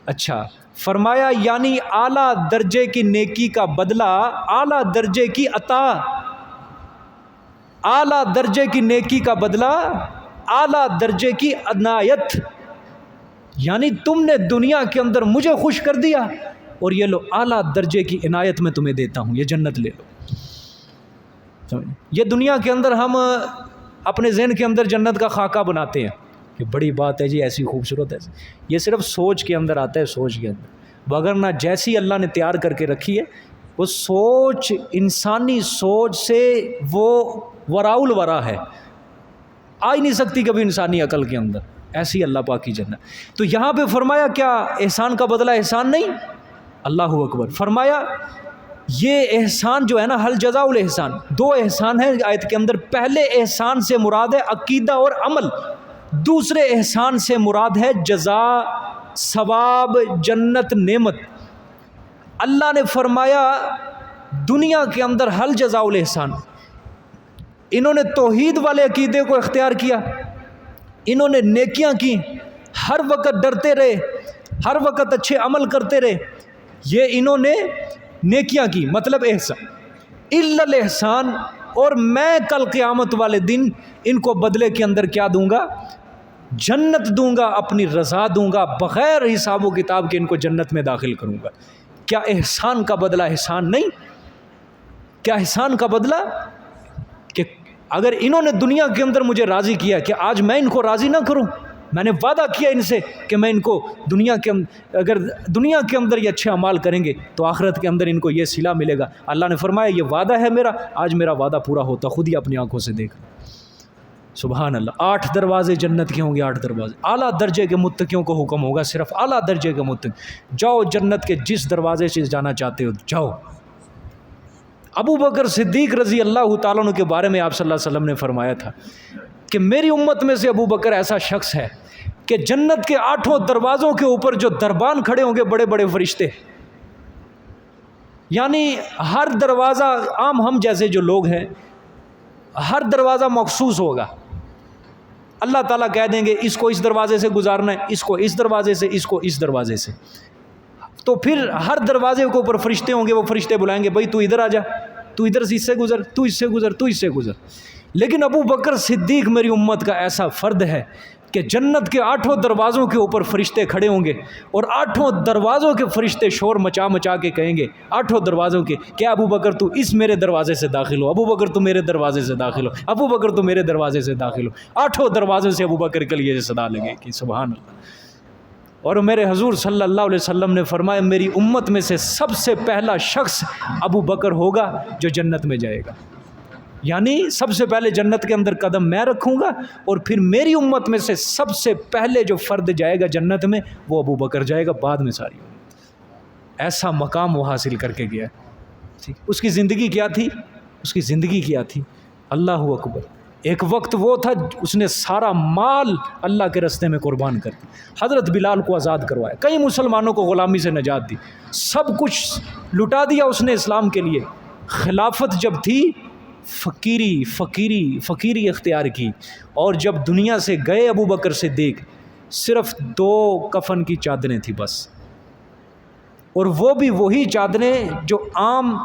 Speaker 1: اچھا، فرمایا یعنی اعلیٰ درجے کی نیکی کا بدلہ اعلیٰ درجے کی عطا، اعلیٰ درجے کی نیکی کا بدلہ اعلیٰ درجے کی عنایت۔ یعنی تم نے دنیا کے اندر مجھے خوش کر دیا اور یہ لو اعلیٰ درجے کی عنایت میں تمہیں دیتا ہوں، یہ جنت لے لو۔ یہ دنیا کے اندر ہم اپنے ذہن کے اندر جنت کا خاکہ بناتے ہیں کہ بڑی بات ہے جی، ایسی خوبصورت ہے، یہ صرف سوچ کے اندر آتا ہے، سوچ کے اندر، وگرنہ جیسی اللہ نے تیار کر کے رکھی ہے وہ سوچ انسانی سوچ سے وہ وراء الورا ہے، آ ہی نہیں سکتی کبھی انسانی عقل کے اندر، ایسی اللہ پاک کی جنت۔ تو یہاں پہ فرمایا کیا احسان کا بدلہ احسان نہیں؟ اللہ اکبر۔ فرمایا یہ احسان جو ہے نا، حل جزاء الاحسان، دو احسان ہیں آیت کے اندر۔ پہلے احسان سے مراد ہے عقیدہ اور عمل، دوسرے احسان سے مراد ہے جزا، ثواب، جنت، نعمت۔ اللہ نے فرمایا دنیا کے اندر حل جزاء الاحسان، انہوں نے توحید والے عقیدے کو اختیار کیا، انہوں نے نیکیاں کی، ہر وقت ڈرتے رہے، ہر وقت اچھے عمل کرتے رہے، یہ انہوں نے نیکیاں کی، مطلب احسان، الا الاحسان، اور میں کل قیامت والے دن ان کو بدلے کے اندر کیا دوں گا؟ جنت دوں گا، اپنی رضا دوں گا، بغیر حساب و کتاب کے ان کو جنت میں داخل کروں گا۔ کیا احسان کا بدلہ احسان نہیں؟ کیا احسان کا بدلہ کہ اگر انہوں نے دنیا کے اندر مجھے راضی کیا کہ آج میں ان کو راضی نہ کروں؟ میں نے وعدہ کیا ان سے کہ میں ان کو اگر دنیا کے اندر یہ اچھے اعمال کریں گے تو آخرت کے اندر ان کو یہ صلہ ملے گا۔ اللہ نے فرمایا یہ وعدہ ہے میرا، آج میرا وعدہ پورا ہوتا، خود ہی اپنی آنکھوں سے دیکھ۔ سبحان اللہ۔ 8 دروازے جنت کے ہوں گے، 8 دروازے، اعلیٰ درجے کے متقیوں کو حکم ہوگا، صرف اعلیٰ درجے کے متقی، جاؤ جنت کے جس دروازے سے جانا چاہتے ہو جاؤ۔ ابو بکر صدیق رضی اللہ تعالیٰ عنہ کے بارے میں آپ صلی اللہ علیہ وسلم نے فرمایا تھا کہ میری امت میں سے ابو بکر ایسا شخص ہے کہ جنت کے 8 دروازوں کے اوپر جو دربان کھڑے ہوں گے بڑے بڑے فرشتے، یعنی ہر دروازہ، عام ہم جیسے جو لوگ ہیں، ہر دروازہ مخصوص ہوگا، اللہ تعالیٰ کہہ دیں گے اس کو اس دروازے سے گزارنا ہے، اس کو اس دروازے سے، اس کو اس دروازے سے، تو پھر ہر دروازے کے اوپر فرشتے ہوں گے، وہ فرشتے بلائیں گے بھائی تو ادھر آ جا، تو ادھر سے اس سے گزر، تو اس سے گزر، تو اس سے گزر۔ لیکن ابو بکر صدیق میری امت کا ایسا فرد ہے کہ جنت کے 8 دروازوں کے اوپر فرشتے کھڑے ہوں گے اور 8 دروازوں کے فرشتے شور مچا مچا کے کہیں گے 8 دروازوں کے، کیا ابو بکر تو اس میرے دروازے سے داخل ہو، ابو بکر تو میرے دروازے سے داخل ہو، ابو بکر تو میرے دروازے سے داخل ہو۔ 8 دروازوں سے ابو بکر کے لیے صدا لگے کہ سبحان اللہ۔ اور میرے حضور صلی اللہ علیہ وسلم نے فرمایا میری امت میں سے سب سے پہلا شخص ابو بکر ہوگا جو جنت میں جائے گا، یعنی سب سے پہلے جنت کے اندر قدم میں رکھوں گا، اور پھر میری امت میں سے سب سے پہلے جو فرد جائے گا جنت میں وہ ابو بکر جائے گا، بعد میں ساری امت۔ ایسا مقام وہ حاصل کر کے گیا۔ ٹھیک، اس کی زندگی کیا تھی؟ اس کی زندگی کیا تھی؟ اللہ اکبر۔ ایک وقت وہ تھا اس نے سارا مال اللہ کے راستے میں قربان کر دیا، حضرت بلال کو آزاد کروایا، کئی مسلمانوں کو غلامی سے نجات دی، سب کچھ لٹا دیا اس نے اسلام کے لیے۔ خلافت جب تھی فقیری اختیار کی، اور جب دنیا سے گئے ابو بکر صدیق صرف 2 کفن کی چادریں تھیں بس، اور وہ بھی وہی چادریں جو عام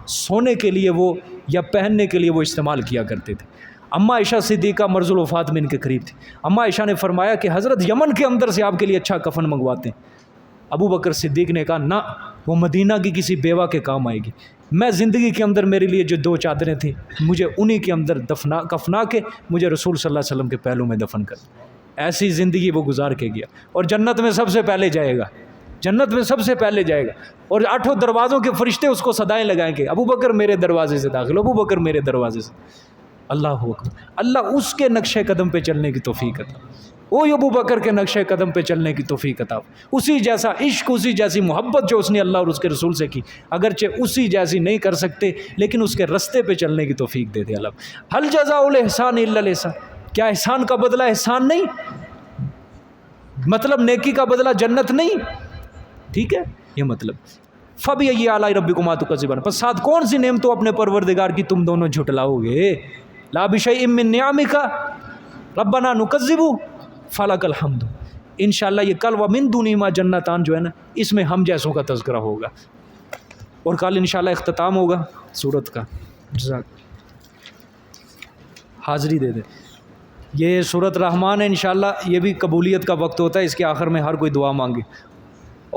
Speaker 1: سونے کے لیے وہ یا پہننے کے لیے وہ استعمال کیا کرتے تھے۔ اماں عائشہ صدیقہ مرض الوفات میں ان کے قریب تھی، اماں عائشہ نے فرمایا کہ حضرت یمن کے اندر سے آپ کے لیے اچھا کفن منگواتے ہیں۔ ابو بکر صدیق نے کہا نہ، وہ مدینہ کی کسی بیوہ کے کام آئے گی، میں زندگی کے اندر میرے لیے جو 2 چادریں تھیں مجھے انہی کے اندر کفنا کے مجھے رسول صلی اللہ علیہ وسلم کے پہلو میں دفن کر۔ ایسی زندگی وہ گزار کے گیا، اور جنت میں سب سے پہلے جائے گا، جنت میں سب سے پہلے جائے گا، اور 8 دروازوں کے فرشتے اس کو صدائیں لگائیں گے ابو بکر میرے دروازے سے داخل، ابو بکر میرے دروازے سے۔ اللہ اکبر۔ اللہ اس کے نقش قدم پہ چلنے کی توفیق عطا، وہ ابو بکر کے نقش قدم پہ چلنے کی توفیق عطا، اسی جیسا عشق، اسی جیسی محبت جو اس نے اللہ اور اس کے رسول سے کی، اگرچہ اسی جیسی نہیں کر سکتے لیکن اس کے رستے پہ چلنے کی توفیق دے دے اللہ۔ حل جزاء الاحسان الا الاحسان، کیا احسان کا بدلہ احسان نہیں؟ مطلب نیکی کا بدلہ جنت نہیں؟ ٹھیک ہے، یہ مطلب۔ فَبِأَيِّ آلَاءِ رَبِّكُمَا تُكَذِّبَانِ، پس ساتھ کون سی نعمتوں اپنے پروردگار کی تم دونوں جھٹلاؤ گے؟ لا بشیء من نعمک ربنا نکذب فلک الحمد۔ انشاءاللہ یہ کل ومن دونہما جنتان جو ہے نا، اس میں ہم جیسوں کا تذکرہ ہوگا، اور کل انشاءاللہ اختتام ہوگا سورت کا۔ حاضری دے دے۔ یہ سورۃ رحمان ہے، انشاءاللہ یہ بھی قبولیت کا وقت ہوتا ہے، اس کے آخر میں ہر کوئی دعا مانگے۔